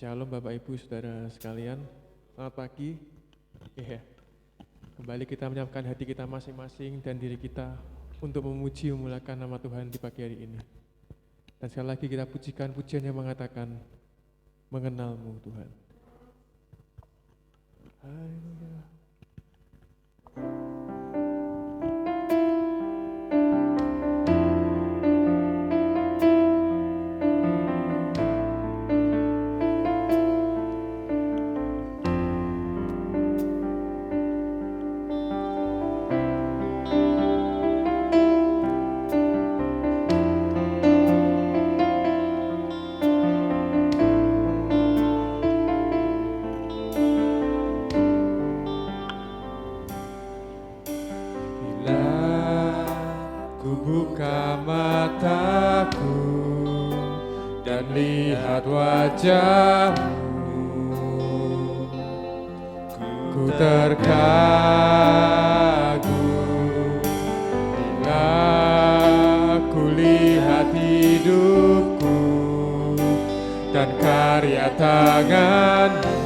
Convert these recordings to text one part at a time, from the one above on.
Shalom Bapak Ibu Saudara sekalian, selamat pagi. Kembali kita menyiapkan hati kita masing-masing dan diri kita untuk memuji memuliakan nama Tuhan di pagi hari ini. Dan sekali lagi kita pujikan pujian yang mengatakan, mengenalmu Tuhan. Haleluya. Lihat wajahmu, ku terkagum bila ku lihat hidupku dan karya tanganmu.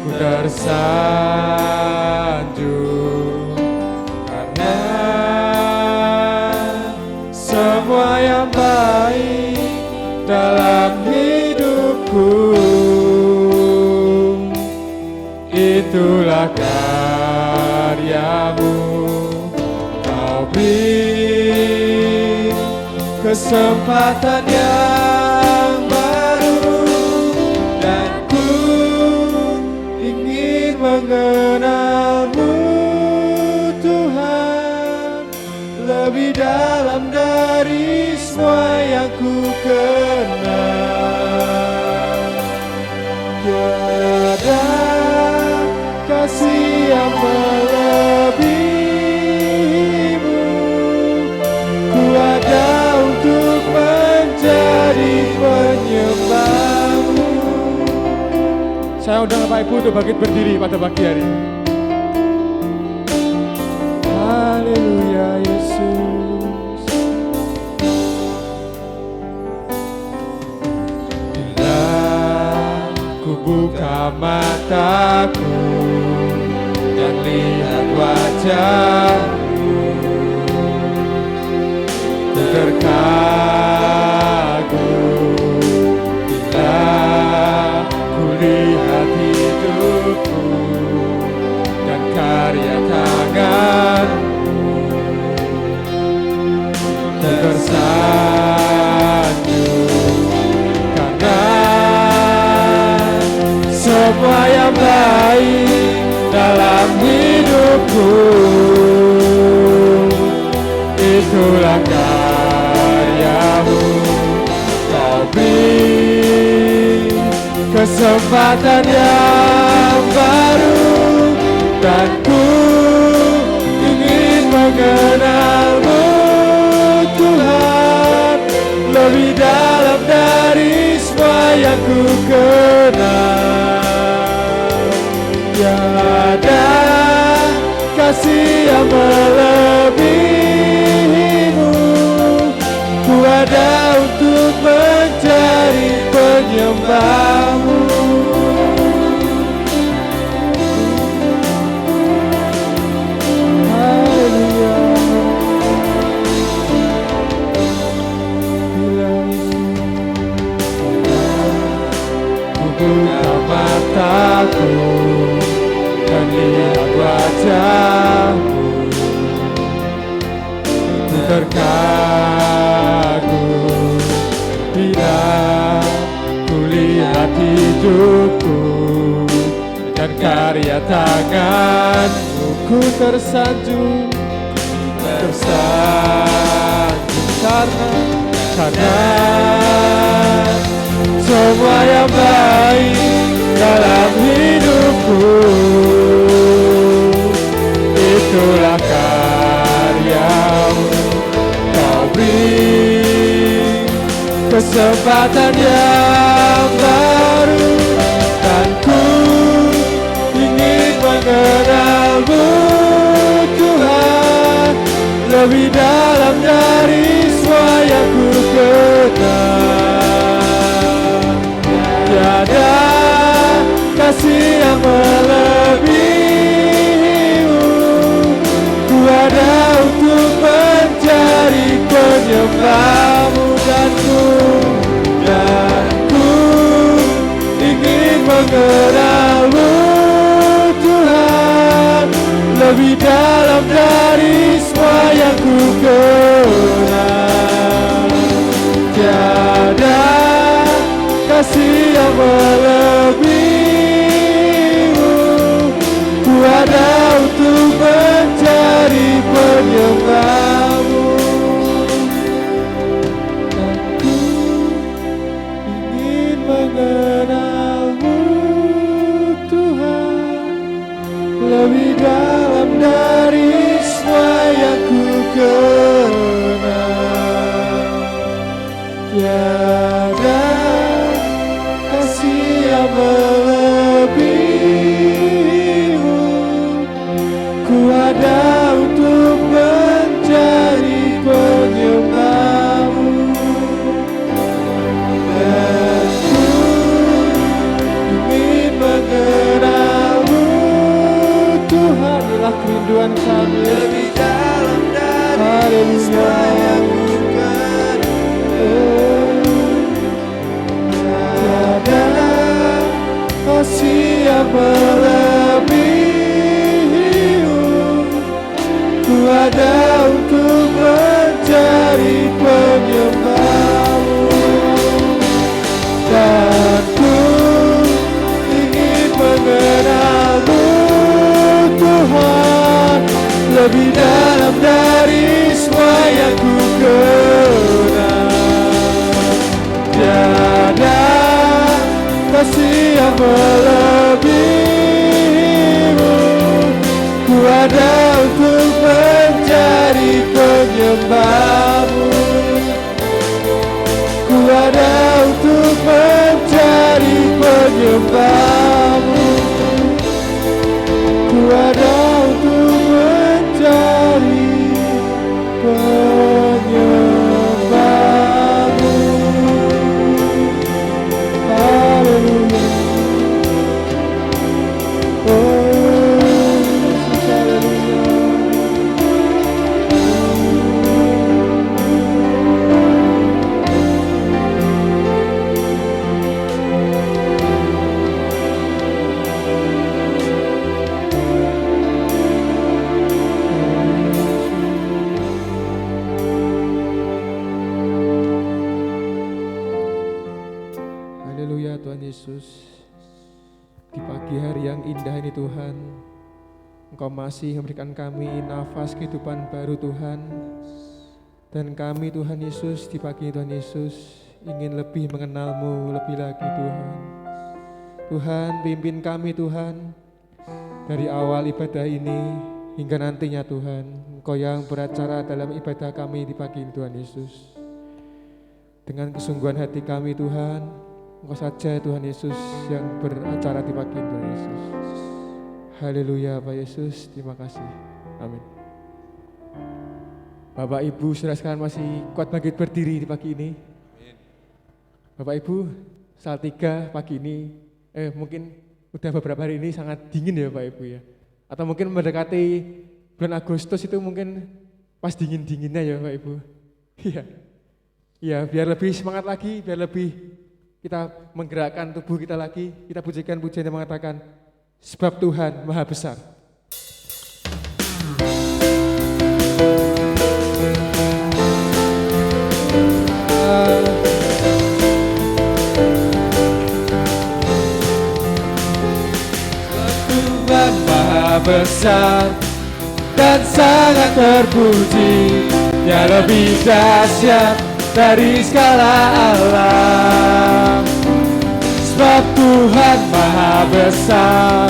Ku tersanjung karena semua yang baik dalam hidupku, itulah karyamu. Kau beri kesempatan yang baru dan ku ingin mengenalmu Tuhan lebih dalam dari semua yang ku kenal. Tiada kasih yang melebihimu, ku ada untuk menjadi penyembahmu. Saya undang Bapak Ibu untuk bangkit berdiri pada pagi hari. Haleluya Yesus. Bila ku buka mataku dan lihat wajahmu, ku terkagum bila ku lihat hidupku dan karya tanganmu. Tersanjung karena semua yang baik dalam hidupku, itulah karyamu. Kau beri kesempatan yang baru dan ku ingin mengenalmu Tuhan lebih dalam dari semua yang ku kenal. Tiada kasih yang melebihimu, ku ada untuk menjadi penyembahmu. Buka mataku dan lihat wajahmu, ku terkagum bila ku lihat hidupku dan karya tanganmu. Ku tersanjung karena semua yang baik dalam hidupku, itulah karyamu. Kau beri kesempatan yang baru dan ku ingin mengenalmu Tuhan lebih dalam dari semua yang ku kenal. tiada kasih yang melebihimu. Ku ada untuk mencari penyembahmu, dan ku ingin mengenalmu Tuhan, lebih dalam dari semua yang ku kenal. Tiada kasih yang melebihimu. Ku ada untuk mencari penyembahmu, dan ku ingin mengenalmu Tuhan, lebih dalam dari semua yang ku kenal. Tiada kasih yang melebihimu. Ku ada untuk mencari penyembahmu, dan ku ingin mengenalmu Tuhan. Inilah kerinduan kami, lebih dalam dari semua yang ku kenal. Tiada kasih yang melebihimu. Ku ada untuk mencari penyembahmu, dan ku ingin mengenalmu Tuhan, lebih dalam dari semua yang ku kenal. Tiada kasih yang melebihimu. Ku ada untuk mencari penyembahmu. Ku ada untuk mencari penyembahmu. Ku ada untuk mencari penyembahmu. Haleluya. Oh, Yesus, haleluya. Haleluya Tuhan Yesus. Di pagi hari yang indah ini Tuhan, Engkau masih memberikan kami nafas kehidupan baru Tuhan. Dan kami Tuhan Yesus, di pagi Tuhan Yesus ingin lebih mengenal-Mu lebih lagi Tuhan. Tuhan, pimpin kami Tuhan, dari awal ibadah ini hingga nantinya Tuhan. Engkau yang beracara dalam ibadah kami di pagi ini Tuhan Yesus. Dengan kesungguhan hati kami Tuhan, Engkau saja Tuhan Yesus yang beracara di pagi ini Tuhan Yesus. Haleluya Pak Yesus, terima kasih. Amin. Bapak Ibu saudara sekalian masih kuat bangkit berdiri di pagi ini. Bapak Ibu, Salatiga pagi ini, mungkin udah beberapa hari ini sangat dingin ya Pak Ibu ya. Atau mungkin mendekati bulan Agustus itu mungkin pas dingin-dinginnya ya Pak Ibu. Iya. Ya, biar lebih semangat lagi, biar lebih kita menggerakkan tubuh kita lagi, kita pujikan pujian yang mengatakan, sebab Tuhan Maha Besar. Tuhan Maha Besar dan sangat terpuji, Dia lebih dahsyat dari segala alam. Sebab Tuhan Maha Besar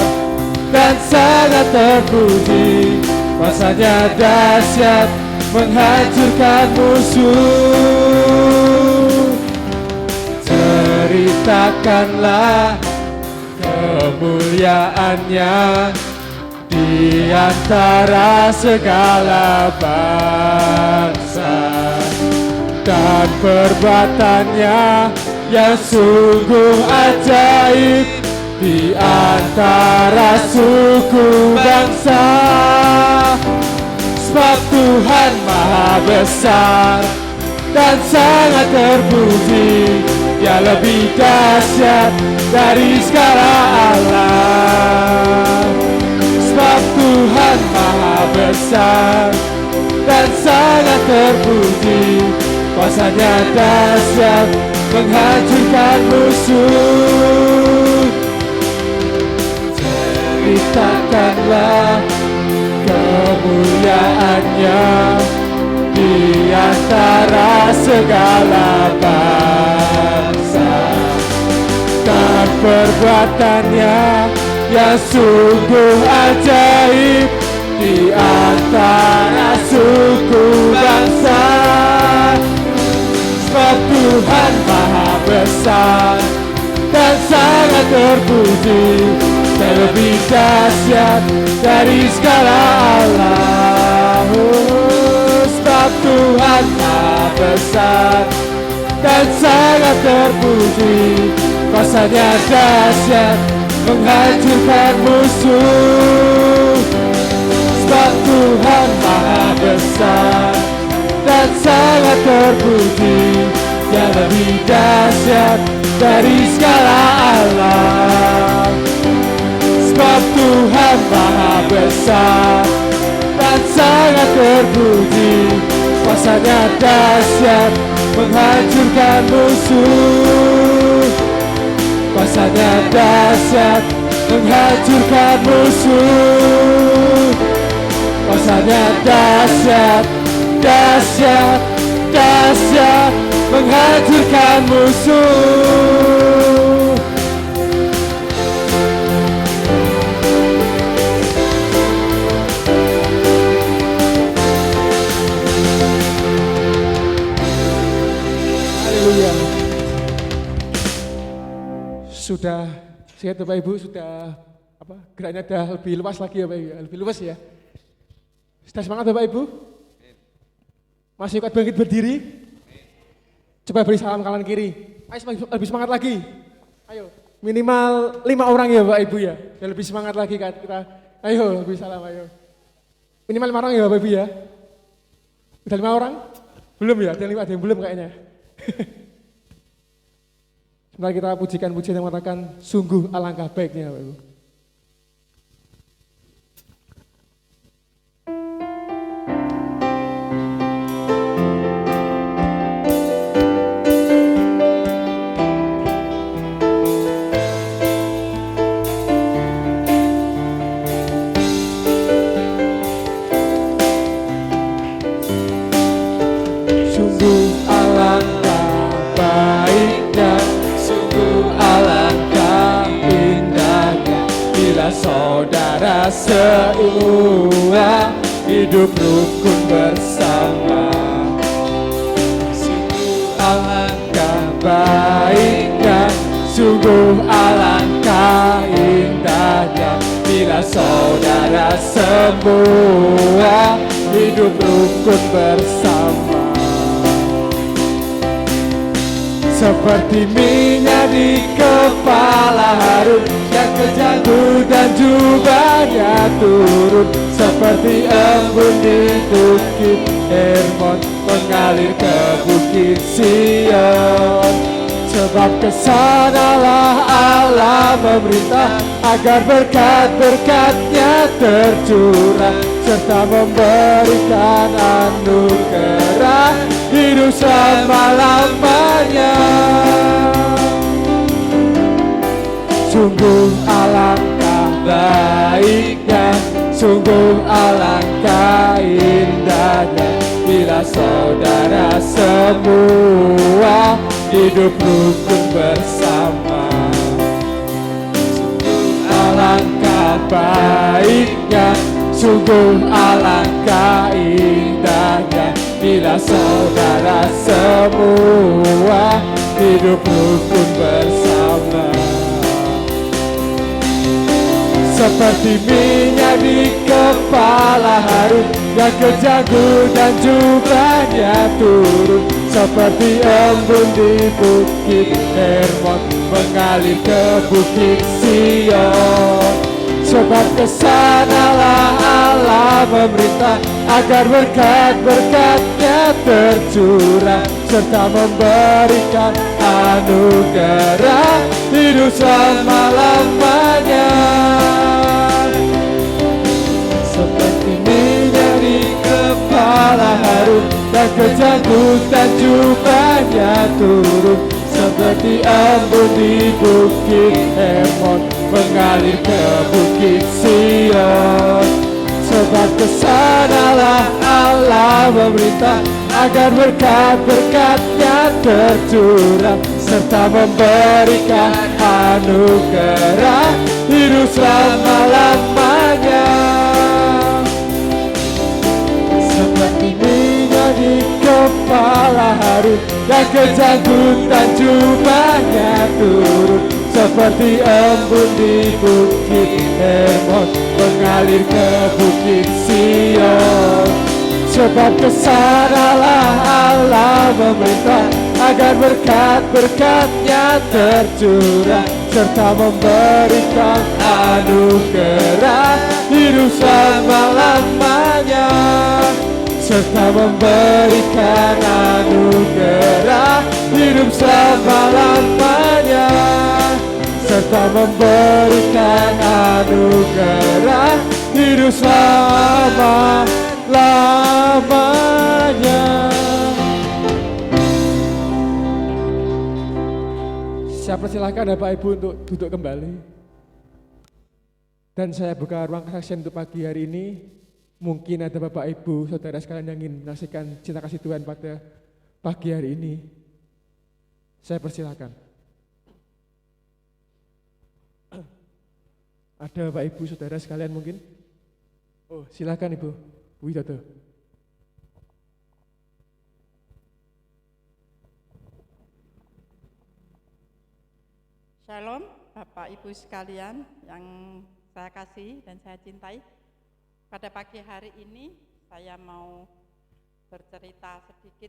dan sangat terpuji, kuasanya dahsyat menghancurkan musuh. Ceritakanlah kemuliaannya di antara segala bangsa, dan perbuatannya yang sungguh ajaib di antara suku bangsa. Sebab Tuhan Maha Besar dan sangat terpuji, Dia lebih dahsyat dari segala alam. Sebab Tuhan Maha Besar dan sangat terpuji, kuasa-Nya dahsyat menghancurkan musuh. Ceritakanlah kemuliaan-Nya di antara segala bangsa, dan perbuatan-Nya yang sungguh ajaib di antara suku bangsa. Sebab Tuhan Maha Besar dan sangat terpuji, dan lebih dahsyat dari segala alam. Sebab Tuhan Maha Besar dan sangat terpuji, kuasa-Nya dahsyat menghancurkan musuh. Sebab Tuhan Maha Besar dan sangat terpuji, Dia lebih dahsyat dari segala alam. Sebab Tuhan Maha Besar dan sangat terpuji, kuasa-Nya dahsyat menghancurkan musuh. Kuasa-Nya dahsyat menghancurkan musuh. Kuasa-Nya dahsyat, dahsyat, dahsyat menghancurkan musuh. Haleluya. Sudah sehat Bapak Ibu, sudah geraknya sudah lebih luas lagi ya Bapak Ibu, lebih luas ya. Sudah semangat Bapak Ibu? Masih kuat bangkit berdiri? Coba beri salam kanan kiri. Ayo lebih semangat lagi. Ayo, minimal 5 orang ya Bapak Ibu ya. Yang lebih semangat lagi kan kita. Ayo lebih salam ayo. Minimal 5 orang ya Bapak Ibu ya. Udah 5 orang? Belum ya? Ada yang belum kayaknya. Sebentar kita pujikan pujian yang mengatakan sungguh alangkah baiknya Bapak Ibu. Saudara seua hidup rukun bersama. Sungguh alangkah baiknya, sungguh alangkah indahnya, bila saudara semua hidup rukun bersama. Seperti minyak di kepala Harun yang ke janggut dan jubahnya turun, seperti embun di bukit Hermon mengalir ke bukit Sion. Sebab kesanalah Allah memerintah agar berkat-berkat-Nya tercurah, serta memberikan anugerah hidup selama-lamanya. Sungguh alangkah baiknya, sungguh alangkah indahnya, bila saudara semua hidup rukun bersama. Sungguh alangkah baiknya, sungguh alangkah indahnya, bila saudara semua hidup rukun bersama. Seperti minyak di kepala Harun yang dan kejangku dan jubahnya turun seperti embun di bukit Hermon mengalir ke bukit Sion. Sebab kesanalah Allah memerintah agar berkat-berkatnya tercurah serta memberikan anugerah hidup selama-lamanya. Seperti minyak di kepala Harun dan kejanggut dan jubahnya turun seperti embun di bukit Hermon mengalir ke bukit Sion. Sebab kesanalah Allah memerintah agar berkat-berkatnya tercurah serta memberikan anugerah hidup selama-lamanya. Seperti minyak di kepala Harun dan kejanggut dan jubahnya turun seperti embun di bukit Hermon mengalir ke bukit Sion. Sebab kesanalah Allah memerintah agar berkat-berkatnya tercurah serta memberikan anugerah hidup selama-lamanya. Serta memberikan anugerah hidup selama-lamanya. Serta memberikan anugerah hidup selama-lamanya. Saya persilahkan Bapak Ibu untuk duduk kembali. Dan saya buka ruang kesaksian untuk pagi hari ini. Mungkin ada Bapak Ibu, saudara sekalian yang ingin menyaksikan cinta kasih Tuhan pada pagi hari ini. Saya persilakan. Ada Bapak Ibu, saudara sekalian mungkin? Oh, silakan Ibu Widodo. Shalom Bapak Ibu sekalian yang saya kasih dan saya cintai. Pada pagi hari ini saya mau bercerita sedikit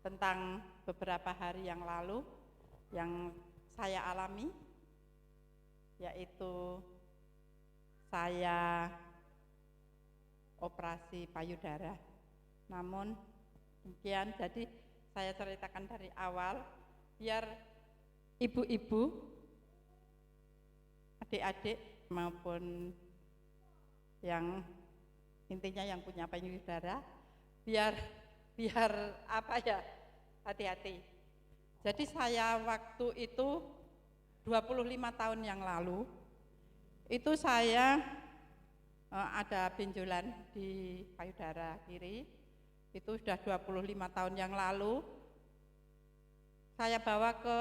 tentang beberapa hari yang lalu yang saya alami, yaitu saya operasi payudara. Namun demikian, jadi saya ceritakan dari awal biar ibu-ibu, adik-adik maupun yang intinya yang punya payudara biar apa ya, hati-hati. Jadi saya waktu itu 25 tahun yang lalu itu saya ada benjolan di payudara kiri. Itu sudah 25 tahun yang lalu. Saya bawa ke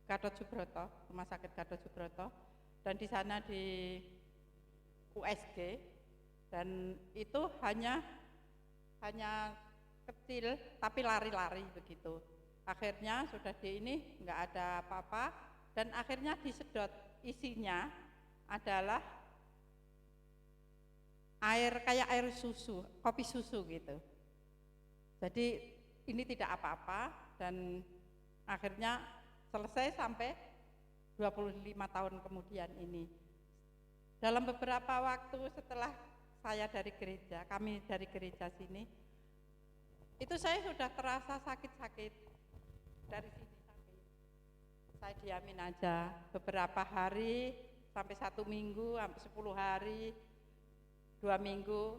Gatot Subroto, Rumah Sakit Gatot Subroto, dan di sana di USG, dan itu hanya kecil tapi lari-lari begitu. Akhirnya sudah di ini nggak ada apa-apa dan akhirnya disedot, isinya adalah air kayak air susu, kopi susu gitu. Jadi ini tidak apa-apa dan akhirnya selesai sampai 25 tahun kemudian ini. Dalam beberapa waktu setelah saya dari gereja, kami dari gereja sini, itu saya sudah terasa sakit-sakit, dari sini sakit. Saya diamin aja beberapa hari, sampai 1 minggu, sampai 10 hari, 2 minggu,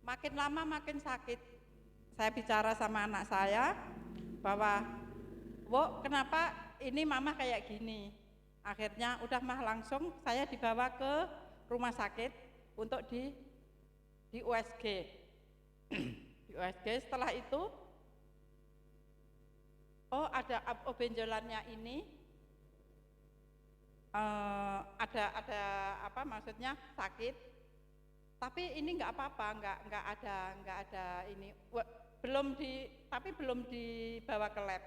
makin lama makin sakit. Saya bicara sama anak saya bahwa, "Wo, kenapa ini mama kayak gini?" Akhirnya udah mah langsung saya dibawa ke rumah sakit untuk di USG. Di USG setelah itu, oh ada benjolannya ini, ada apa maksudnya sakit, tapi ini nggak apa-apa, nggak ada ini, tapi belum dibawa ke lab.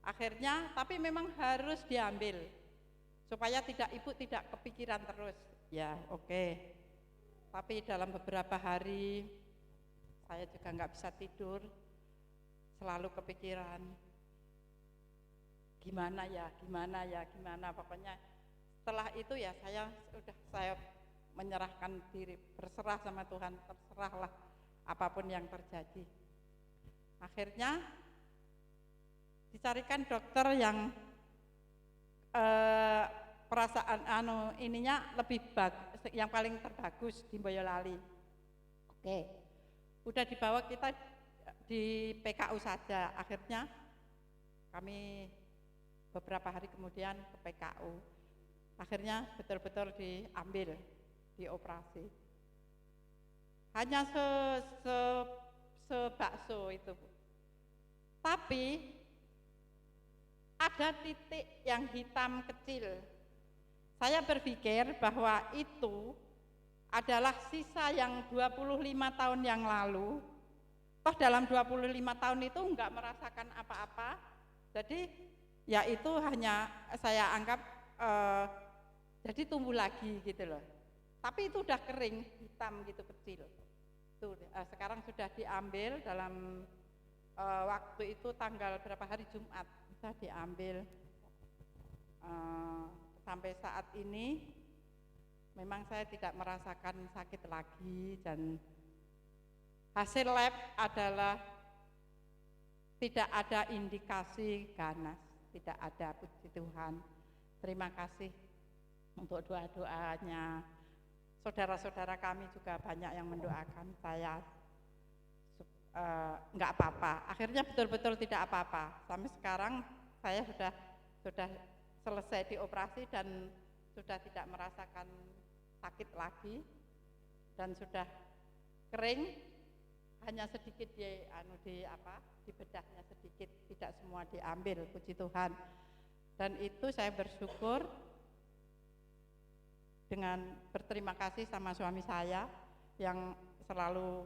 Akhirnya, tapi memang harus diambil supaya ibu tidak kepikiran terus. Ya, oke. Tapi dalam beberapa hari saya juga nggak bisa tidur, selalu kepikiran gimana ya, pokoknya setelah itu ya saya menyerahkan diri, berserah sama Tuhan, terserahlah apapun yang terjadi. Akhirnya dicarikan dokter yang perasaan ininya lebih yang paling terbagus di Boyolali. Oke, udah dibawa kita di PKU saja. Akhirnya kami beberapa hari kemudian ke PKU. Akhirnya betul-betul diambil, dioperasi. Hanya sebakso itu, Bu. Tapi ada titik yang hitam kecil. Saya berpikir bahwa itu adalah sisa yang 25 tahun yang lalu. Toh dalam 25 tahun itu enggak merasakan apa-apa. Jadi ya itu hanya saya anggap jadi tumbuh lagi gitu loh. Tapi itu udah kering, hitam gitu kecil. Itu sekarang sudah diambil dalam waktu itu tanggal berapa hari Jumat bisa diambil. Sampai saat ini memang saya tidak merasakan sakit lagi dan hasil lab adalah tidak ada indikasi ganas, tidak ada, puji Tuhan. Terima kasih untuk doa-doanya. Saudara-saudara kami juga banyak yang mendoakan saya enggak apa-apa. Akhirnya betul-betul tidak apa-apa. Sampai sekarang saya sudah selesai dioperasi dan sudah tidak merasakan sakit lagi dan sudah kering, hanya sedikit di bedahnya sedikit, tidak semua diambil, puji Tuhan. Dan itu saya bersyukur dengan berterima kasih sama suami saya yang selalu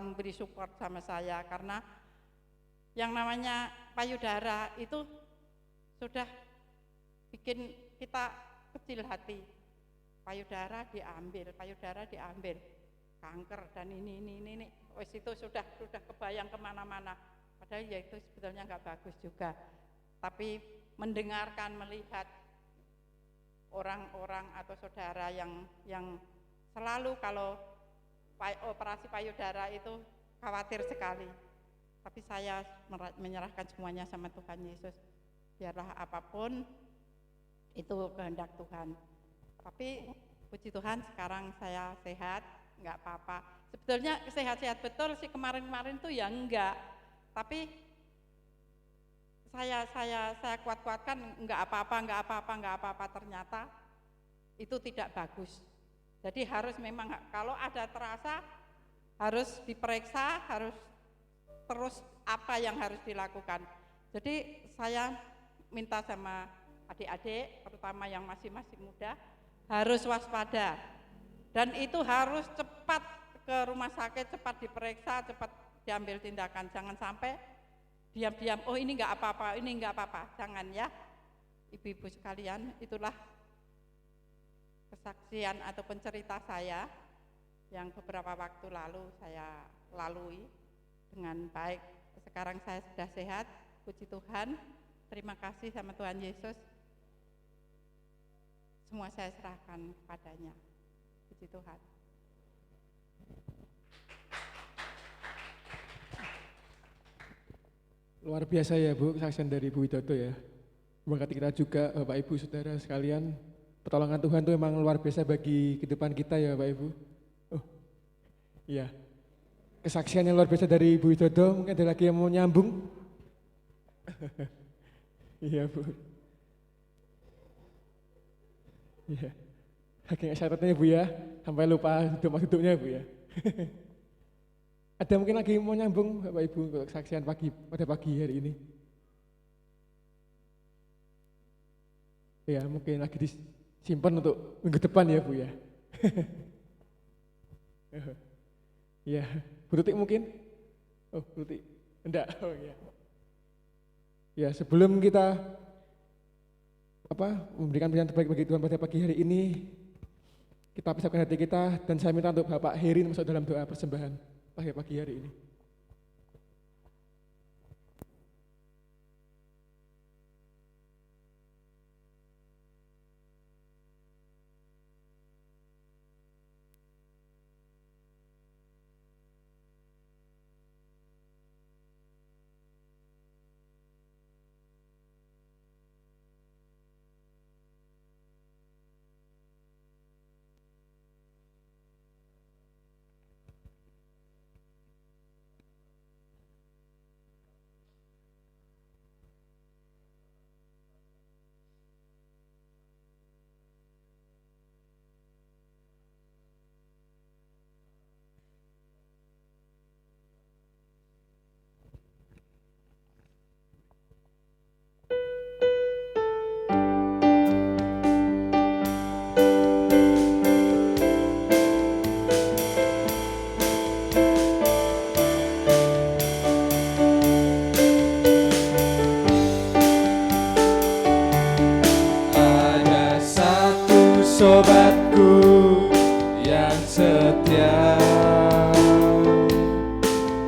memberi support sama saya, karena yang namanya payudara itu sudah bikin kita kecil hati. Payudara diambil, kanker dan ini, wes itu sudah kebayang kemana-mana. Padahal ya itu sebetulnya nggak bagus juga. Tapi mendengarkan, melihat orang-orang atau saudara yang selalu kalau operasi payudara itu khawatir sekali. Tapi saya menyerahkan semuanya sama Tuhan Yesus. Biarlah apapun itu kehendak Tuhan. Tapi puji Tuhan sekarang saya sehat, enggak apa-apa. Sebetulnya sehat-sehat betul sih, kemarin-kemarin tuh ya enggak. Tapi saya kuat-kuatkan enggak apa-apa, ternyata itu tidak bagus. Jadi harus memang kalau ada terasa harus diperiksa, harus terus apa yang harus dilakukan. Jadi saya minta sama adik-adik, terutama yang masih muda, harus waspada. Dan itu harus cepat ke rumah sakit, cepat diperiksa, cepat diambil tindakan. Jangan sampai diam-diam, oh ini enggak apa-apa, jangan ya. Ibu-ibu sekalian, itulah kesaksian ataupun cerita saya yang beberapa waktu lalu saya lalui dengan baik. Sekarang saya sudah sehat, puji Tuhan. Terima kasih sama Tuhan Yesus. Semua saya serahkan kepadanya. Puji Tuhan. Luar biasa ya Bu, kesaksian dari Bu Widodo ya. Berkati kita juga Bapak Ibu Saudara sekalian. Pertolongan Tuhan itu memang luar biasa bagi kehidupan kita ya Bapak Ibu. Oh, iya. Kesaksian yang luar biasa dari Bu Widodo, mungkin ada lagi yang mau nyambung? Iya Bu. Iya. Saking excited-nya Bu ya, sampai lupa duduk-duduknya Bu ya. Ada mungkin lagi mau nyambung Bapak Ibu untuk kesaksian pada pagi hari ini? Ya mungkin lagi disimpan untuk minggu depan ya Bu ya. Ya, Bu Tutik mungkin? Oh Bu Tutik, enggak, oh ya. Ya sebelum kita memberikan pilihan terbaik bagi Tuhan pada pagi hari ini, kita persiapkan hati kita, dan saya minta untuk Bapak Heri masuk dalam doa persembahan pagi hari ini. Sobatku yang setia,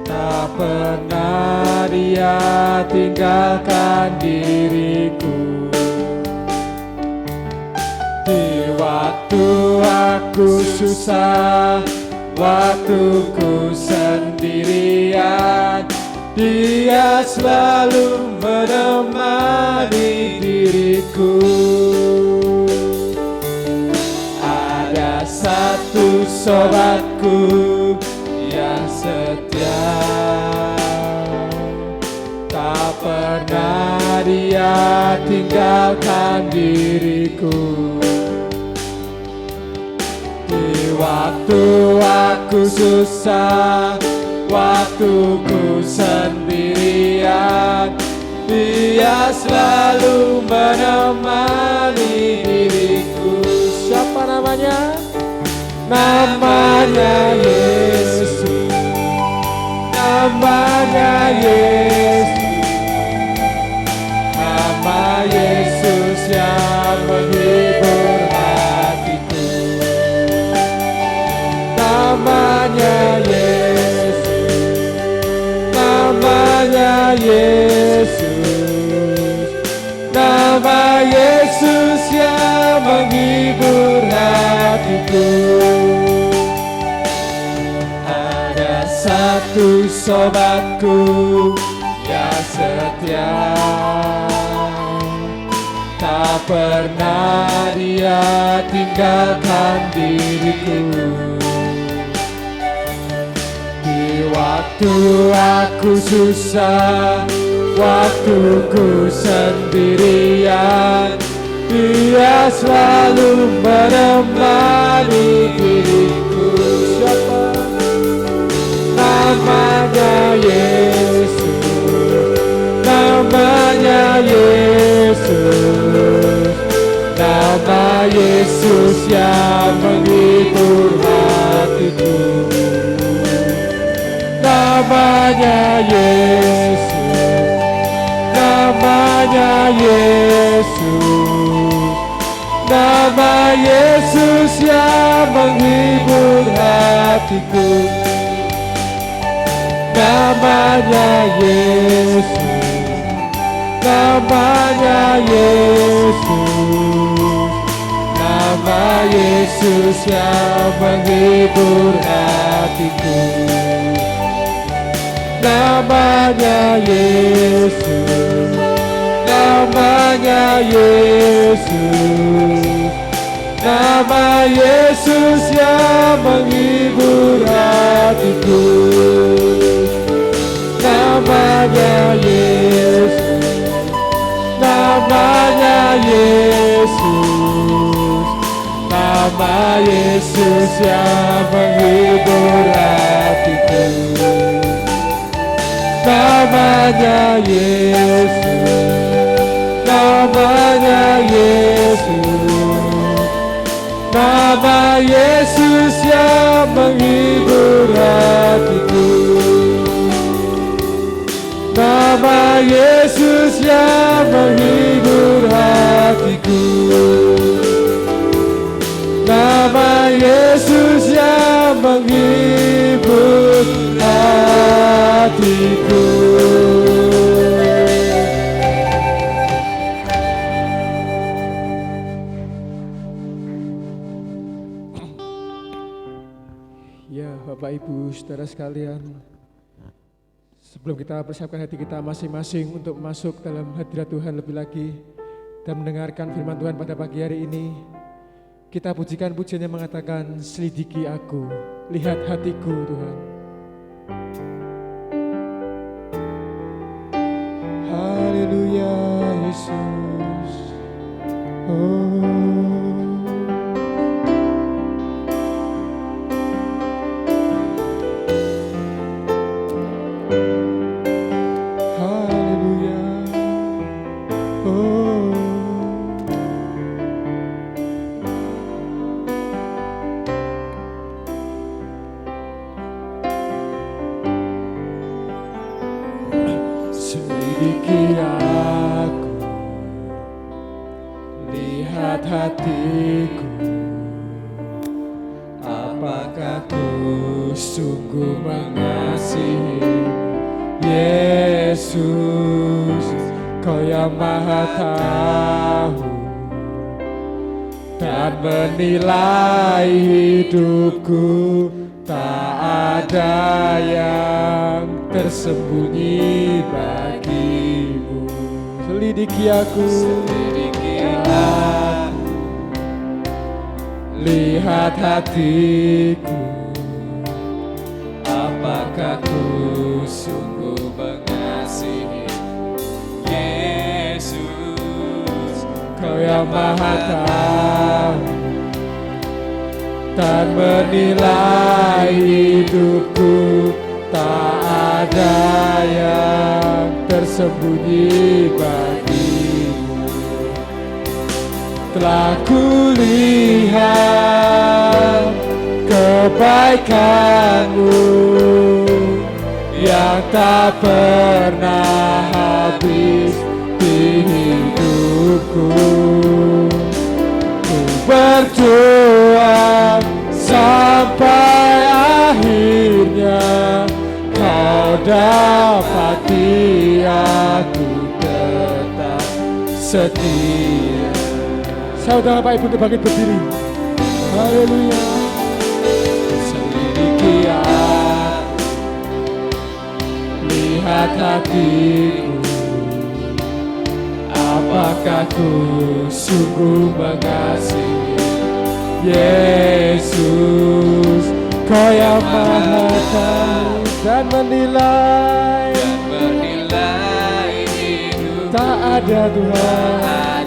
tak pernah dia tinggalkan diriku. Di waktu aku susah, waktuku sendirian, dia selalu menemani diriku. Satu sobatku yang setia, tak pernah dia tinggalkan diriku. Di waktu aku susah, waktuku sendirian, dia selalu menemani diriku. Siapa namanya? Namanya Yesus, namanya Yesus, nama Yesus yang menghibur hatiku. Namanya Yesus, namanya Yesus, nama Yesus yang menghibur hatiku. Satu sobatku yang setia, tak pernah dia tinggalkan diriku. Di waktu aku susah, waktuku sendirian, dia selalu menemani diriku. Siapa? Namanya Yesus, namanya Yesus, nama Yesus yang menghibur hatiku. Namanya Yesus, namanya Yesus, nama Yesus yang menghibur hatiku. Namanya Yesus, namanya Yesus, nama Yesus yang menghibur hatiku. Namanya Yesus, namanya Yesus, nama Yesus yang menghibur hatiku. Namanya Yesus, namanya Yesus, nama Yesus yang menghibur hatiku. Namanya Yesus, namanya Yesus, nama Yesus yang menghibur hatiku. Nama Yesus yang menghibur hatiku. Nama Ya, Bapak Ibu, saudara sekalian, sebelum kita persiapkan hati kita masing-masing untuk masuk dalam hadirat Tuhan lebih lagi dan mendengarkan firman Tuhan pada pagi hari ini, kita pujikan pujian yang mengatakan, selidiki aku, lihat hatiku Tuhan. Haleluya Yesus. Oh. Selidiki aku, lihat hatiku, apakah ku sungguh mengasihi Yesus, Kau yang Maha Tahu dan menilai hidupku. Tak ada yang tersembunyi bagimu. Selidiki aku, lihat hatiku, apakah ku sungguh mengasihi Yesus, Kau yang Maha Tahu dan menilai hidupku. Tak ada yang tersembunyi bagimu. Telah kulihat kebaikan-Mu yang tak pernah habis di hidupku. Ku berjuang sampai akhirnya Kau dapati aku tetap setia. Saudara Bapak Ibu bangkit berdiri. Haleluya. Selidiki aku, lihat hatiku, apakah ku sungguh mengasihi Yesus, Kau yang Maha Tahu dan menilai hidup. Tak ada Tuhan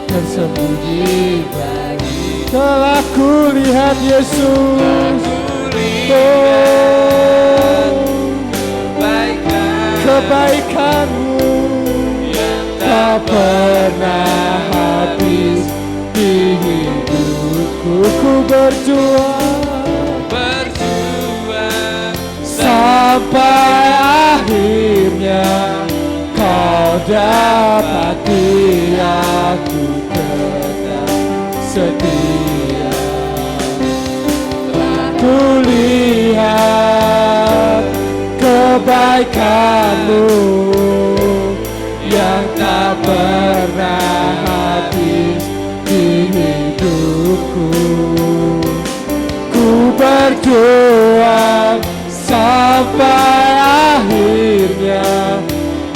tersembunyi bagi. Telah kulihat Yesus, kebaikan-Mu tak pernah habis di hidupku. Ku berjuang sampai akhirnya Kau dapati aku tetap setia. Telah kulihat kebaikan-Mu yang tak pernah habis di hidupku. Ku berjuang sampai akhirnya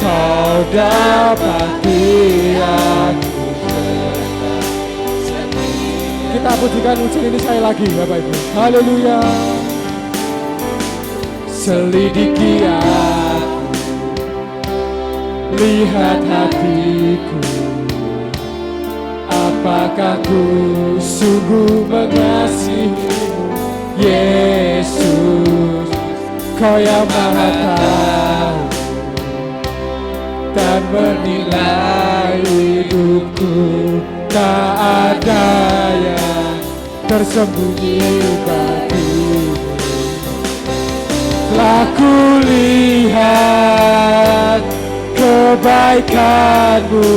Kau dapati aku tetap setia. Kita pujikan ujian ini sekali lagi Bapak Ibu. Haleluya. Selidiki aku, lihat hatiku, apakah ku sungguh mengasihi-Mu Yesus, Kau yang Maha Tahu dan menilai hidupku. Tak ada yang tersembunyi bagimu. Telah kulihat kebaikan-Mu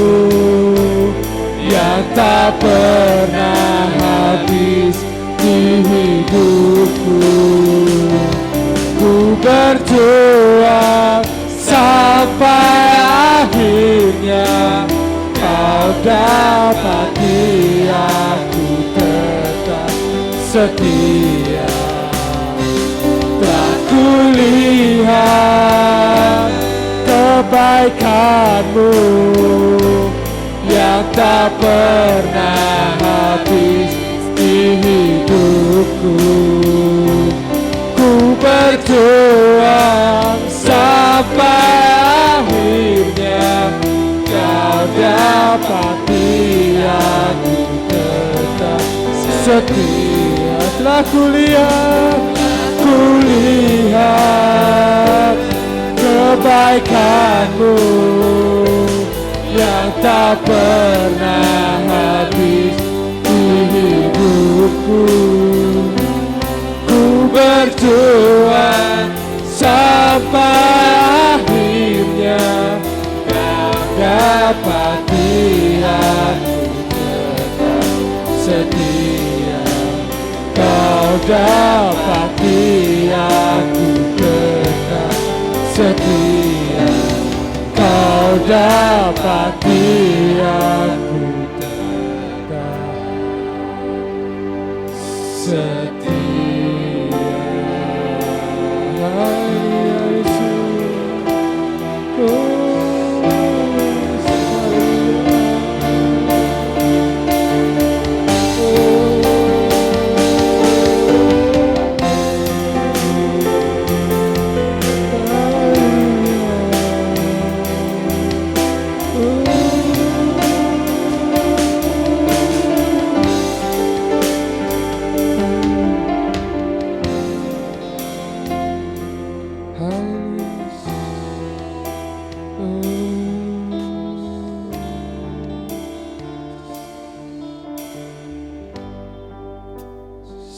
yang tak pernah habis di hidupku. Ku berjuang sampai akhirnya Kau dapati aku tetap setia. lihat kebaikan-Mu yang tak pernah habis di hidupku. Ku berjuang sampai akhirnya Kau dapati aku tetap setia. Telah kulihat kebaikan-Mu yang tak pernah habis di hidupku. Ku berjuang sampai akhirnya Kau dapati aku tetap setia. Kau dapati aku tetap setia. Kau dapati aku tetap setia.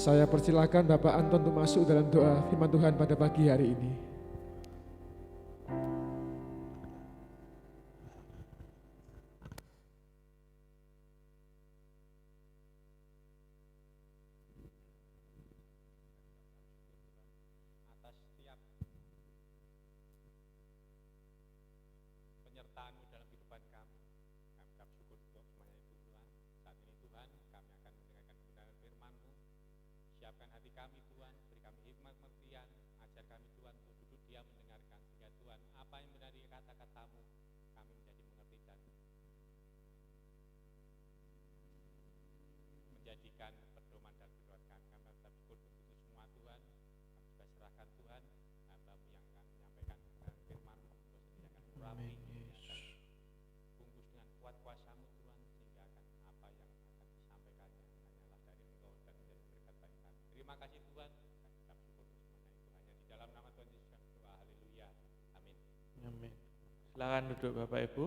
Saya persilakan Bapak Anton untuk masuk dalam doa firman Tuhan pada pagi hari ini. Atas setiap penyertaan-Mu dalam kehidupan kami. Kami ucap syukur untuk semuanya itu Tuhan. Saat ini Tuhan, kami akan mendengarkan kebenaran firman-Mu. Siapkan hati kami Tuhan, beri kami hikmat pengertian, ajar kami Tuhan untuk duduk diam mendengarkan. Sehingga Tuhan, apa yang benar dari kata-kata-Mu, kami menjadi mengerti dan menjadikan pedoman dan berdoa kami. Kami ucap syukur untuk itu semua Tuhan. Kami juga serahkan Tuhan, hamba-Mu yang akan menyampaikan firman-Mu, untuk sediakan urapi, bungkus dengan kuat kuasa-Mu Tuhan, sehingga akan apa yang akan disampaikannya hanyalah dari Engkau dan menjadi berkat bagi kami. Terima kasih Tuhan, kami ucap syukur untuk semuanya itu hanya di dalam nama Tuhan Yesus kami berdoa, haleluya, amin. Amin. Silakan duduk Bapak Ibu.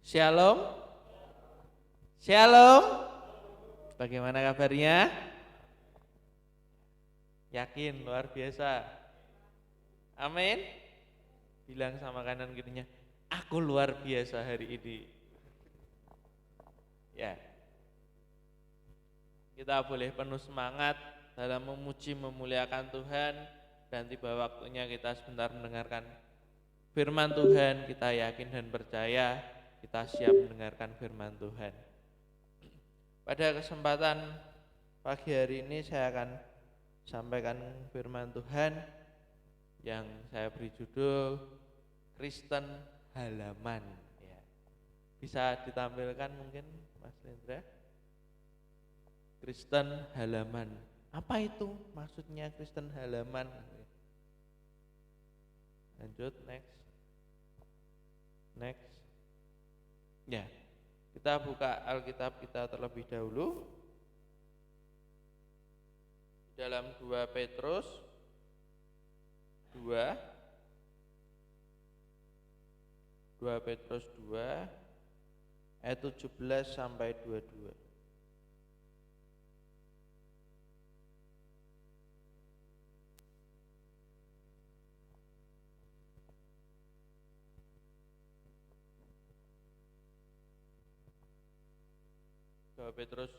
Shalom. Shalom. Bagaimana kabarnya? Yakin, luar biasa. Amin. Bilang sama kanan kirinya, aku luar biasa hari ini. Ya. Kita boleh penuh semangat dalam memuji memuliakan Tuhan, dan tiba waktunya kita sebentar mendengarkan firman Tuhan. Kita yakin dan percaya kita siap mendengarkan firman Tuhan. Pada kesempatan pagi hari ini saya akan sampaikan firman Tuhan yang saya beri judul Kristen Halaman. Ya. Bisa ditampilkan mungkin Mas Lendra? Kristen Halaman. Apa itu maksudnya Kristen Halaman? Lanjut, next. Ya, kita buka Alkitab kita terlebih dahulu dalam 2 Petrus 2 Petrus 2 ayat 17 sampai 22. Petrus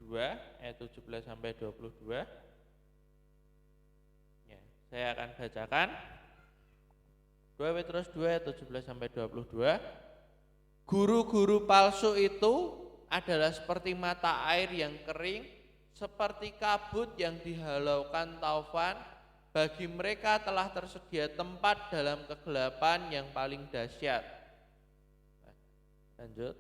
2 ayat 17 sampai 22. Ya, saya akan bacakan. 2 Petrus 2 ayat 17 sampai 22. Guru-guru palsu itu adalah seperti mata air yang kering seperti kabut yang dihalaukan taufan, bagi mereka telah tersedia tempat dalam kegelapan yang paling dahsyat. Lanjut.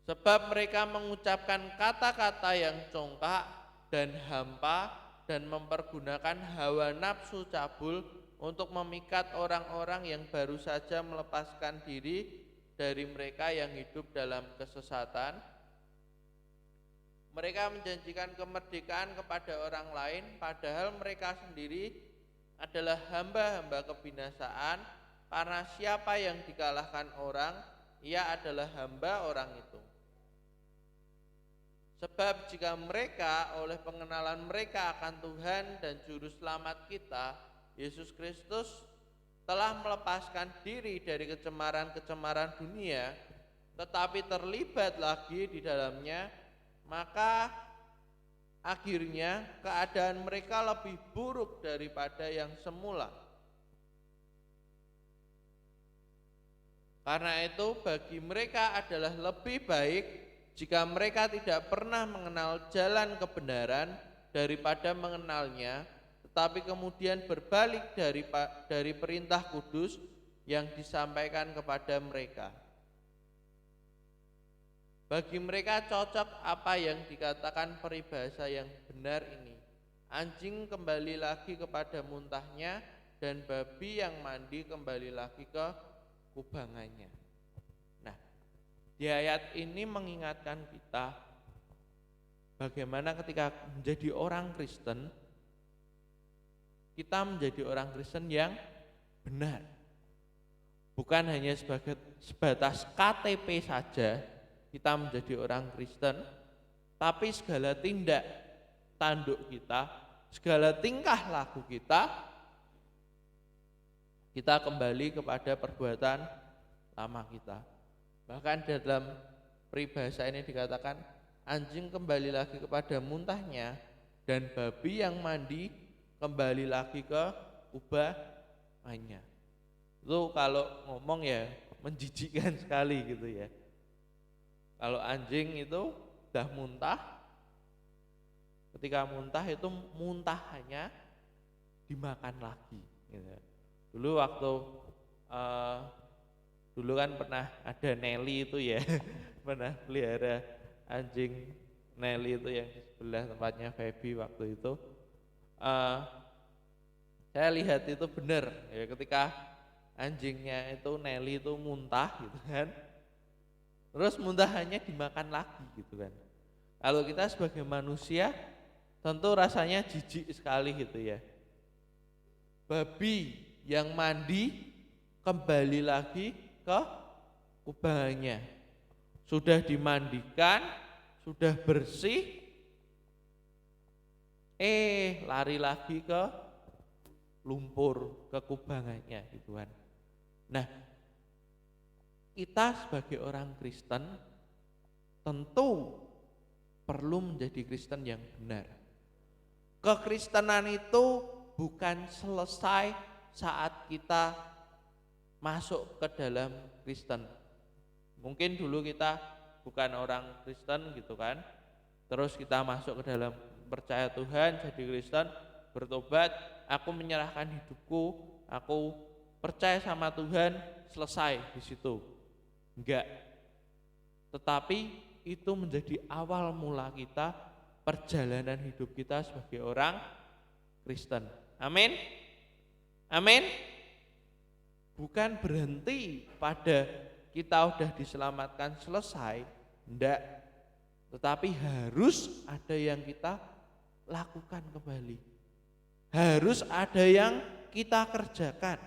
Sebab mereka mengucapkan kata-kata yang congkak dan hampa dan mempergunakan hawa nafsu cabul untuk memikat orang-orang yang baru saja melepaskan diri dari mereka yang hidup dalam kesesatan. Mereka menjanjikan kemerdekaan kepada orang lain, padahal mereka sendiri adalah hamba-hamba kebinasaan, karena siapa yang dikalahkan orang, ia adalah hamba orang itu. Sebab jika mereka oleh pengenalan mereka akan Tuhan dan Juru Selamat kita, Yesus Kristus, telah melepaskan diri dari kecemaran-kecemaran dunia, tetapi terlibat lagi di dalamnya, maka akhirnya keadaan mereka lebih buruk daripada yang semula. Karena itu bagi mereka adalah lebih baik jika mereka tidak pernah mengenal jalan kebenaran daripada mengenalnya, tetapi kemudian berbalik dari perintah kudus yang disampaikan kepada mereka. Bagi mereka cocok apa yang dikatakan peribahasa yang benar ini. Anjing kembali lagi kepada muntahnya, dan babi yang mandi kembali lagi ke kubangannya. Nah, di ayat ini mengingatkan kita bagaimana ketika menjadi orang Kristen, kita menjadi orang Kristen yang benar. Bukan hanya sebatas KTP saja kita menjadi orang Kristen, tapi segala tindak tanduk kita, segala tingkah laku kita kembali kepada perbuatan lama kita. Bahkan dalam peribahasa ini dikatakan anjing kembali lagi kepada muntahnya, dan babi yang mandi kembali lagi ke kubangannya. Itu kalau ngomong ya menjijikkan sekali gitu ya. Kalau anjing itu sudah muntah, ketika muntah itu muntah hanya dimakan lagi. Gitu. Dulu waktu dulu kan pernah ada Nelly itu ya, pernah pelihara anjing Nelly itu yang di sebelah tempatnya Feby waktu itu. Saya lihat itu benar ya, ketika anjingnya itu Nelly itu muntah gitu kan. Terus muntah hanya dimakan lagi gitu kan. Kalau kita sebagai manusia tentu rasanya jijik sekali gitu ya. Babi yang mandi kembali lagi ke kubangannya. Sudah dimandikan, sudah bersih, lari lagi ke lumpur, ke kubangannya gitu kan. Nah, kita sebagai orang Kristen tentu perlu menjadi Kristen yang benar. Kekristenan itu bukan selesai saat kita masuk ke dalam Kristen. Mungkin dulu kita bukan orang Kristen gitu kan, terus kita masuk ke dalam percaya Tuhan, jadi Kristen, bertobat, aku menyerahkan hidupku, aku percaya sama Tuhan, selesai di situ. Enggak. Tetapi itu menjadi awal mula kita, perjalanan hidup kita sebagai orang Kristen. Amin. Amin. Bukan berhenti pada kita udah diselamatkan selesai, enggak. Tetapi harus ada yang kita lakukan kembali. Harus ada yang kita kerjakan.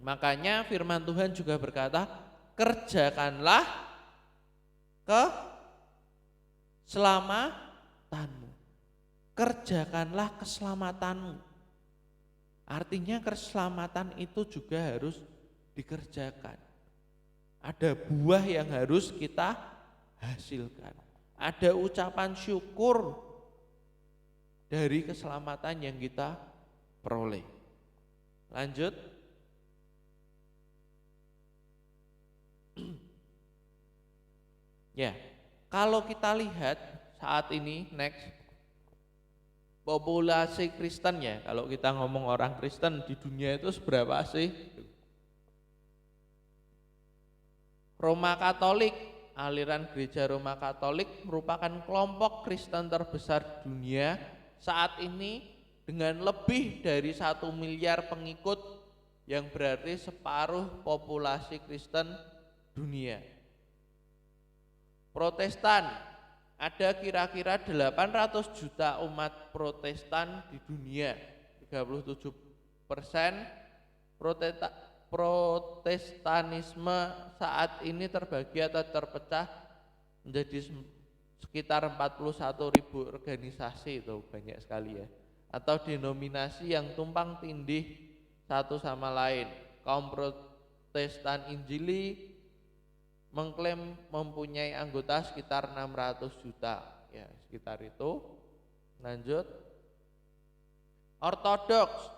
Makanya firman Tuhan juga berkata, kerjakanlah keselamatanmu. Kerjakanlah keselamatanmu. Artinya keselamatan itu juga harus dikerjakan. Ada buah yang harus kita hasilkan. Ada ucapan syukur dari keselamatan yang kita peroleh. Lanjut. Ya, kalau kita lihat saat ini, next, populasi Kristen ya, kalau kita ngomong orang Kristen di dunia itu seberapa sih? Roma Katolik, aliran gereja Roma Katolik merupakan kelompok Kristen terbesar dunia saat ini dengan lebih dari 1 miliar pengikut, yang berarti separuh populasi Kristen dunia. Protestan, ada kira-kira 800 juta umat Protestan di dunia. 37% Protestanisme saat ini terbagi atau terpecah menjadi sekitar 41.000 organisasi, itu banyak sekali ya, atau denominasi yang tumpang tindih satu sama lain. Kaum Protestan Injili mengklaim mempunyai anggota sekitar 600 juta, ya sekitar itu. Lanjut, Ortodoks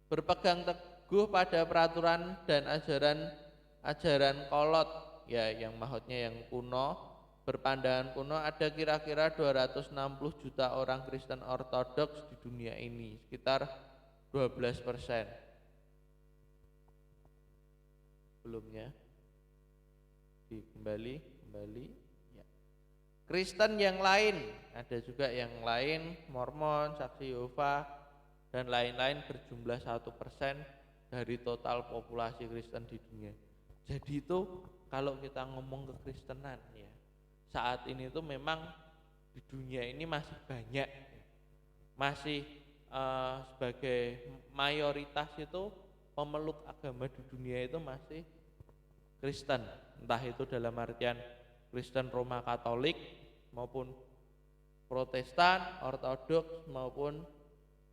berpegang teguh pada peraturan dan ajaran kolot, ya yang maksudnya yang kuno, berpandangan kuno. Ada kira-kira 260 juta orang Kristen Ortodoks di dunia ini, sekitar 12%. Belumnya kembali ya. Kristen yang lain, ada juga yang lain, Mormon, Saksi Yehova dan lain-lain, berjumlah 1% dari total populasi Kristen di dunia. Jadi itu kalau kita ngomong kekristenan ya, saat ini itu memang di dunia ini masih banyak, masih sebagai mayoritas itu pemeluk agama di dunia itu masih Kristen, entah itu dalam artian Kristen Roma Katolik maupun Protestan, Ortodoks maupun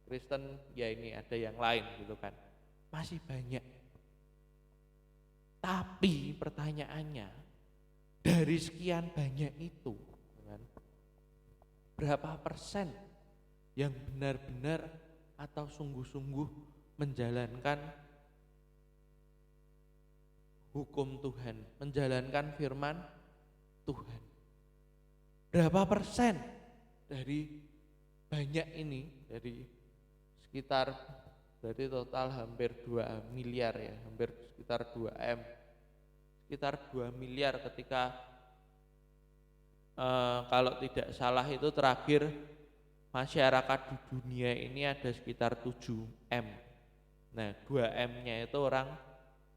Kristen, ya ini ada yang lain gitu kan, masih banyak. Tapi pertanyaannya, dari sekian banyak itu kan, berapa persen yang benar-benar atau sungguh-sungguh menjalankan hukum Tuhan, menjalankan firman Tuhan? Berapa persen dari banyak ini, dari sekitar, berarti total hampir 2 miliar ya, hampir sekitar 2M, sekitar 2 miliar ketika kalau tidak salah itu terakhir masyarakat di dunia ini ada sekitar 7M. Nah 2M-nya itu orang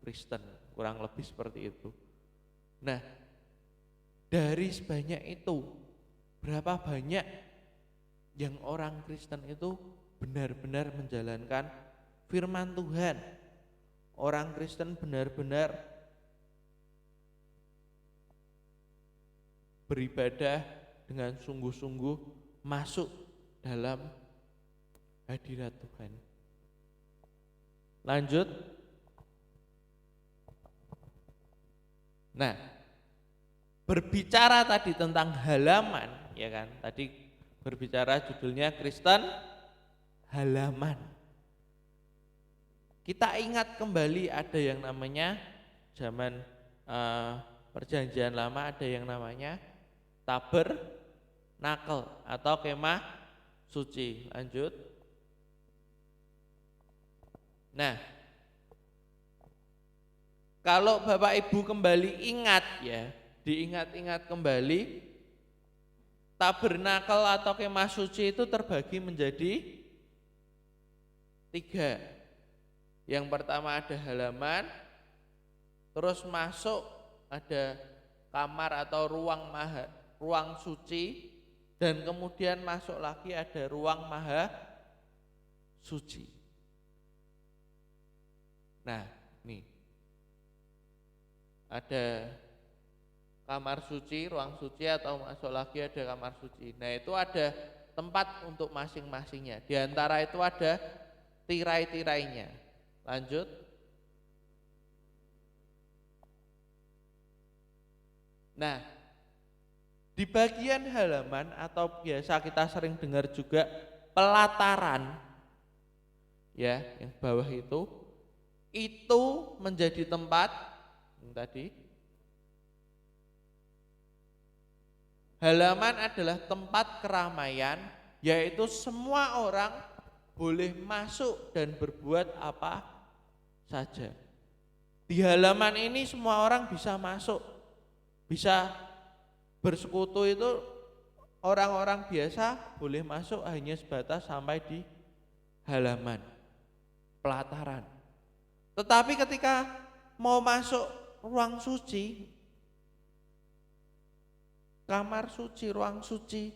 Kristen, kurang lebih seperti itu. Nah dari sebanyak itu, berapa banyak yang orang Kristen itu benar-benar menjalankan firman Tuhan? Orang Kristen benar-benar beribadah dengan sungguh-sungguh, masuk dalam hadirat Tuhan. Lanjut. Nah, berbicara tadi tentang halaman, ya kan? Tadi berbicara judulnya Kristen halaman. Kita ingat kembali ada yang namanya zaman Perjanjian Lama, ada yang namanya tabernakel atau kemah suci. Lanjut. Nah, kalau Bapak Ibu kembali ingat ya, diingat-ingat kembali, tabernakel atau kemah suci itu terbagi menjadi 3. Yang pertama ada halaman, terus masuk ada kamar atau ruang suci, dan kemudian masuk lagi ada ruang maha suci. Nah, nih ada kamar suci, ruang suci, atau masuk lagi ada kamar suci. Nah itu ada tempat untuk masing-masingnya. Di antara itu ada tirai-tirainya. Lanjut. Nah, di bagian halaman atau biasa kita sering dengar juga pelataran, ya, yang bawah itu menjadi tempat yang tadi Halaman adalah tempat keramaian, yaitu semua orang boleh masuk dan berbuat apa saja. Di halaman ini semua orang bisa masuk, bisa bersekutu. Itu orang-orang biasa boleh masuk hanya sebatas sampai di halaman pelataran. Tetapi ketika mau masuk ruang suci, kamar suci, ruang suci,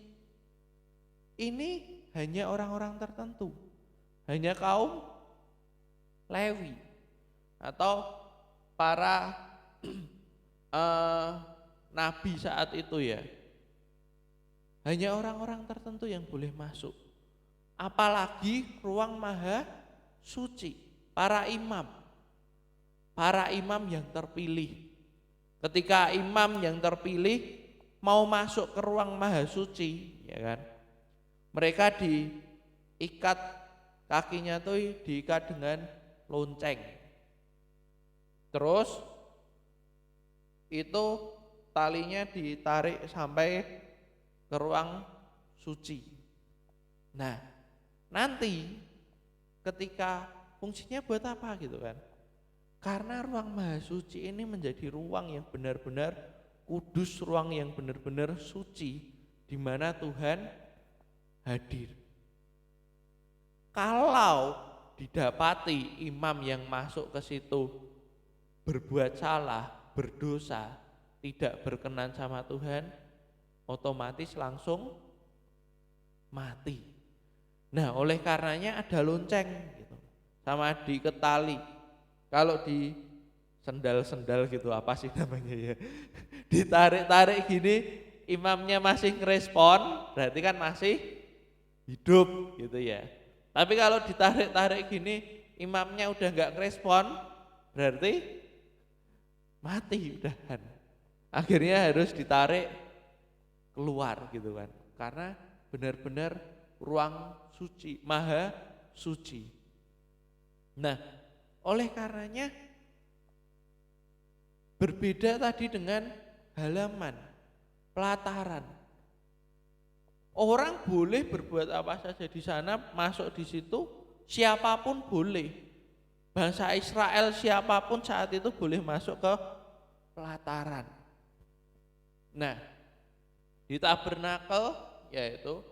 ini hanya orang-orang tertentu, hanya kaum Lewi atau para nabi saat itu ya. Hanya orang-orang tertentu yang boleh masuk. Apalagi ruang maha suci, para imam yang terpilih. Ketika imam yang terpilih mau masuk ke ruang maha suci, ya kan, mereka diikat, kakinya tuh diikat dengan lonceng. Terus itu talinya ditarik sampai ke ruang suci. Nah, nanti ketika fungsinya buat apa gitu kan? Karena ruang maha suci ini menjadi ruang yang benar-benar kudus, ruang yang benar-benar suci, di mana Tuhan hadir. Kalau didapati imam yang masuk ke situ berbuat salah, berdosa, tidak berkenan sama Tuhan, otomatis langsung mati. Nah, oleh karenanya ada lonceng gitu, sama diikat tali. Kalau di sendal-sendal gitu, apa sih namanya ya, ditarik-tarik gini, imamnya masih ngerespon, berarti kan masih hidup gitu ya. Tapi kalau ditarik-tarik gini, imamnya udah nggak ngerespon, berarti mati udahan. Akhirnya harus ditarik keluar gitu kan, karena benar-benar ruang suci, maha suci. Nah, oleh karenanya berbeda tadi dengan halaman, pelataran. Orang boleh berbuat apa saja di sana, masuk di situ, siapapun boleh. Bangsa Israel siapapun saat itu boleh masuk ke pelataran. Nah, di tabernakel, yaitu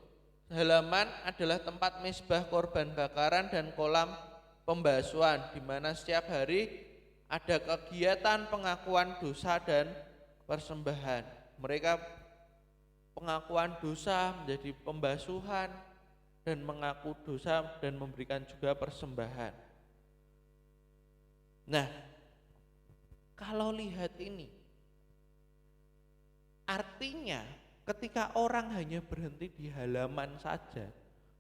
halaman adalah tempat mezbah korban bakaran dan kolam pembasuhan, di mana setiap hari ada kegiatan pengakuan dosa dan persembahan. Mereka pengakuan dosa menjadi pembasuhan dan mengaku dosa dan memberikan juga persembahan. Nah, kalau lihat ini, artinya ketika orang hanya berhenti di halaman saja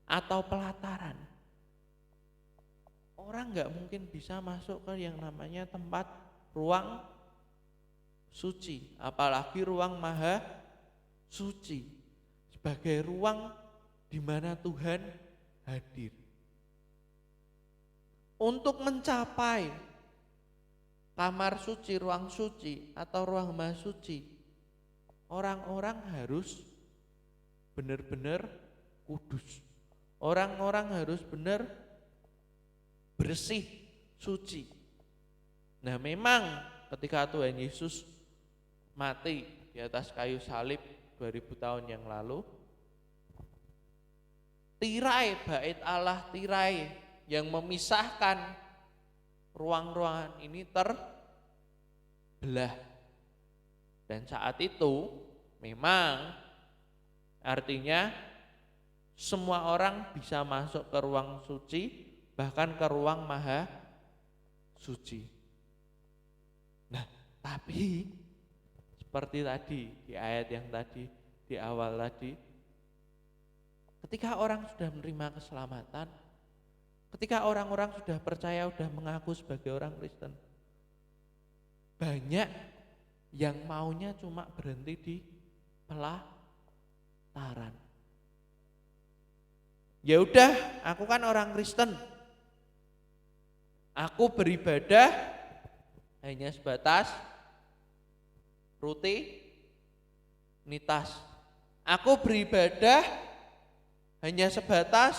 atau pelataran, orang nggak mungkin bisa masuk ke yang namanya tempat ruang suci, apalagi ruang maha suci, sebagai ruang di mana Tuhan hadir. Untuk mencapai kamar suci, ruang suci atau ruang maha suci, orang-orang harus benar-benar kudus. Orang-orang harus benar bersih, suci. Nah, memang ketika Tuhan Yesus mati di atas kayu salib 2000 tahun yang lalu, tirai bait Allah, tirai yang memisahkan ruang-ruangan ini terbelah. Dan saat itu memang artinya semua orang bisa masuk ke ruang suci, bahkan ke ruang maha suci. Nah, tapi seperti tadi di ayat yang tadi di awal tadi, ketika orang sudah menerima keselamatan, ketika orang-orang sudah percaya, sudah mengaku sebagai orang Kristen, banyak yang maunya cuma berhenti di pelataran. Ya udah, aku kan orang Kristen, aku beribadah hanya sebatas rutinitas. Aku beribadah hanya sebatas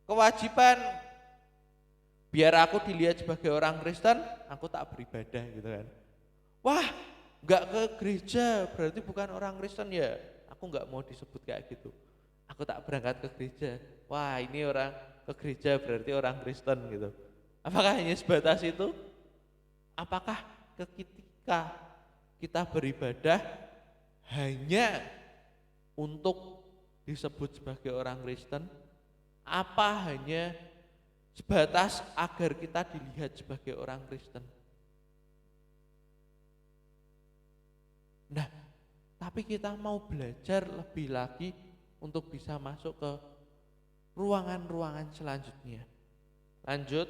kewajiban biar aku dilihat sebagai orang Kristen, aku tak beribadah gitu kan. Wah, nggak ke gereja berarti bukan orang Kristen ya. Aku nggak mau disebut kayak gitu. Aku tak berangkat ke gereja. Wah, ini orang ke gereja berarti orang Kristen gitu. Apakah hanya sebatas itu? Apakah ketika kita beribadah hanya untuk disebut sebagai orang Kristen? Apa hanya sebatas agar kita dilihat sebagai orang Kristen? Nah, tapi kita mau belajar lebih lagi untuk bisa masuk ke ruangan-ruangan selanjutnya. Lanjut.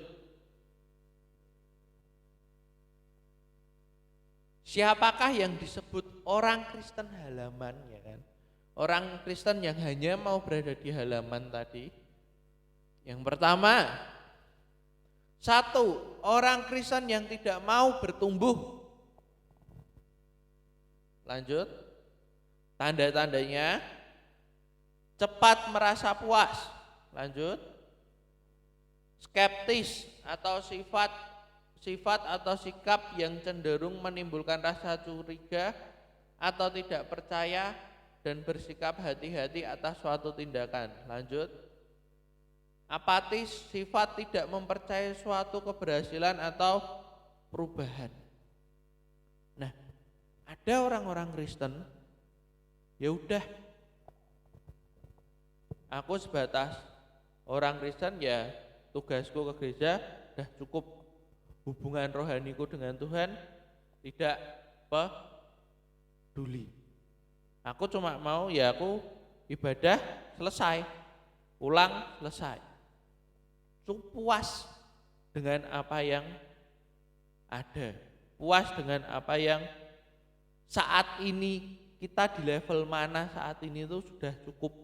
Siapakah yang disebut orang Kristen halaman, ya kan? Orang Kristen yang hanya mau berada di halaman tadi. Yang pertama, satu, orang Kristen yang tidak mau bertumbuh. Lanjut. Tanda-tandanya cepat merasa puas. Lanjut. Skeptis atau sifat atau sikap yang cenderung menimbulkan rasa curiga atau tidak percaya dan bersikap hati-hati atas suatu tindakan. Lanjut. Apatis, sifat tidak mempercayai suatu keberhasilan atau perubahan. Nah, ada orang-orang Kristen, ya udah, aku sebatas orang Kristen ya tugasku ke gereja udah cukup, hubungan rohaniku dengan Tuhan tidak peduli. Aku cuma mau ya aku ibadah selesai, pulang selesai. Cukup puas dengan apa yang ada, puas dengan apa yang saat ini kita di level mana saat ini itu sudah cukup.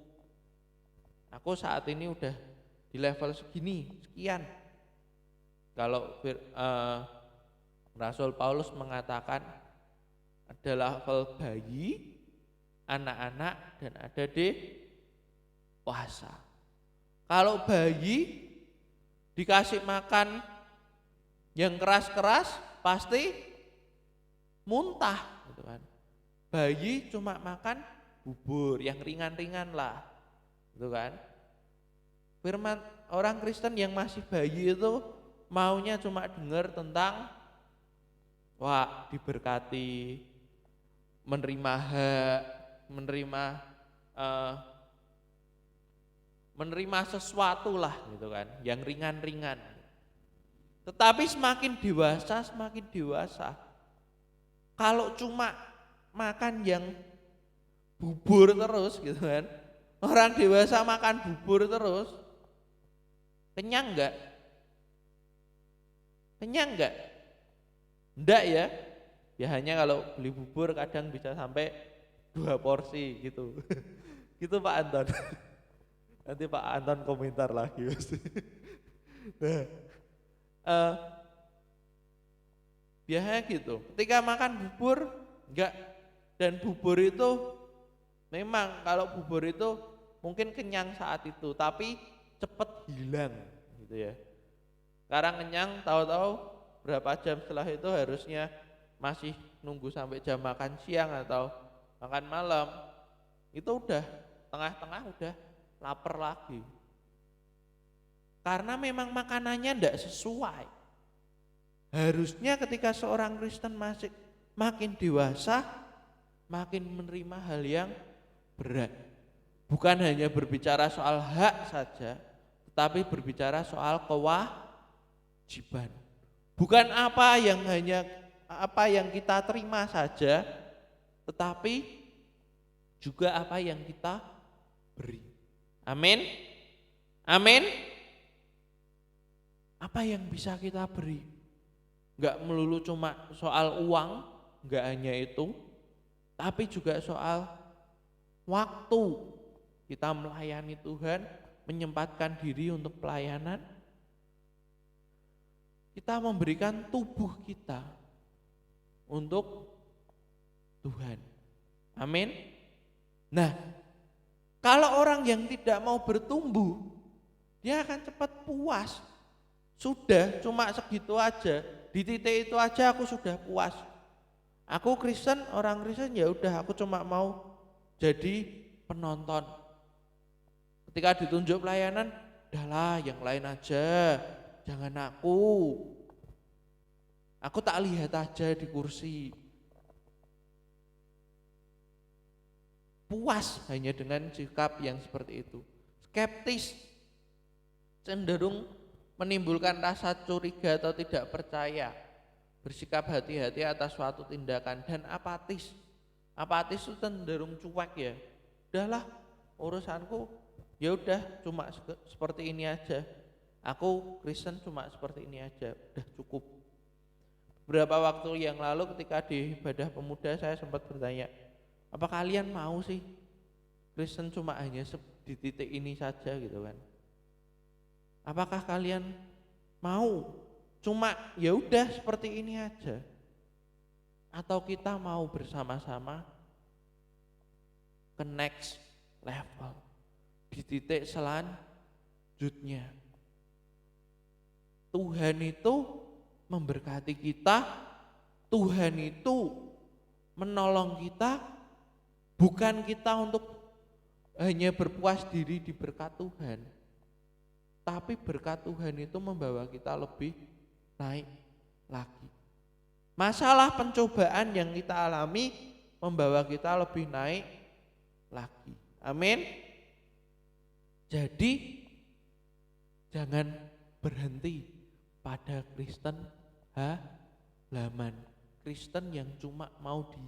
Aku saat ini udah di level segini, sekian. Kalau Rasul Paulus mengatakan ada level bayi, anak-anak, dan ada dewasa. Kalau bayi dikasih makan yang keras-keras pasti muntah, gitu kan. Bayi cuma makan bubur yang ringan-ringan lah, gitu kan. Firman orang Kristen yang masih bayi itu maunya cuma dengar tentang wah diberkati, menerima hak, menerima sesuatu lah gitu kan, yang ringan-ringan. Tetapi semakin dewasa, kalau cuma makan yang bubur terus gitu kan, orang dewasa makan bubur terus, kenyang enggak? Kenyang enggak? Enggak ya. Ya hanya kalau beli bubur kadang bisa sampai 2 porsi gitu. Gitu Pak Anton. Nanti Pak Anton komentar lagi pasti. Nah, biasanya gitu. Ketika makan bubur enggak, dan bubur itu memang kalau bubur itu mungkin kenyang saat itu, tapi cepet hilang gitu ya. Sekarang kenyang, tahu-tahu berapa jam setelah itu harusnya masih nunggu sampai jam makan siang atau makan malam, itu udah tengah-tengah udah lapar lagi. Karena memang makanannya tidak sesuai. Harusnya ketika seorang Kristen masih makin dewasa, makin menerima hal yang berat. Bukan hanya berbicara soal hak saja, tetapi berbicara soal kewajiban. Bukan apa yang kita terima saja, tetapi juga apa yang kita beri. Amin. Amin. Apa yang bisa kita beri? Enggak melulu cuma soal uang, enggak hanya itu, tapi juga soal waktu. Kita melayani Tuhan, menyempatkan diri untuk pelayanan. Kita memberikan tubuh kita untuk Tuhan. Amin. Nah, kalau orang yang tidak mau bertumbuh, dia akan cepat puas. Sudah, cuma segitu aja. Di titik itu aja aku sudah puas. Aku Kristen, orang Kristen, ya udah aku cuma mau jadi penonton. Ketika ditunjuk pelayanan, udahlah yang lain aja, jangan aku. Aku tak lihat aja di kursi. Puas hanya dengan sikap yang seperti itu. Skeptis, cenderung menimbulkan rasa curiga atau tidak percaya, bersikap hati-hati atas suatu tindakan, dan apatis. Apatis itu cenderung cuek ya. Udahlah, urusanku ya udah cuma seperti ini aja. Aku Kristen cuma seperti ini aja, udah cukup. Beberapa waktu yang lalu ketika di ibadah pemuda saya sempat bertanya, apa kalian mau sih Kristen cuma hanya di titik ini saja gitu kan? Apakah kalian mau cuma ya udah seperti ini aja? Atau kita mau bersama-sama ke next level, di titik selanjutnya? Tuhan itu memberkati kita, Tuhan itu menolong kita, bukan kita untuk hanya berpuas diri di berkat Tuhan, tapi berkat Tuhan itu membawa kita lebih naik lagi. Masalah pencobaan yang kita alami membawa kita lebih naik lagi. Amin. Jadi jangan berhenti pada Kristen halaman, Kristen yang cuma mau di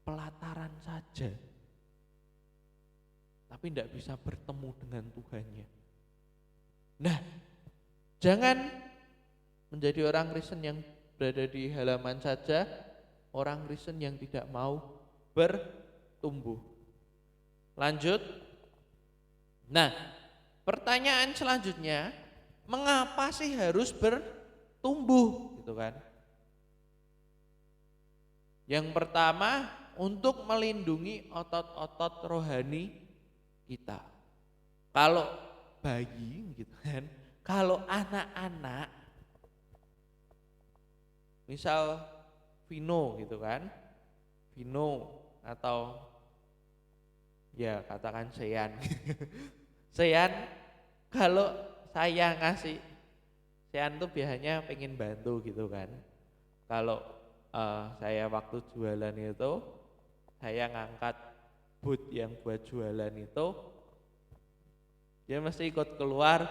pelataran saja, tapi tidak bisa bertemu dengan Tuhannya. Nah, jangan menjadi orang Kristen yang berada di halaman saja, orang Kristen yang tidak mau bertumbuh. Lanjut. Nah, pertanyaan selanjutnya, mengapa sih harus bertumbuh gitu kan? Yang pertama, untuk melindungi otot-otot rohani kita. Kalau bayi gitu kan, kalau anak-anak, misal Vino gitu kan, Vino atau ya katakan Sean. Sean, kalau saya ngasih, Sean tuh biasanya pengen bantu gitu kan. Kalau saya waktu jualan itu, saya ngangkat boot yang buat jualan itu, dia mesti ikut keluar,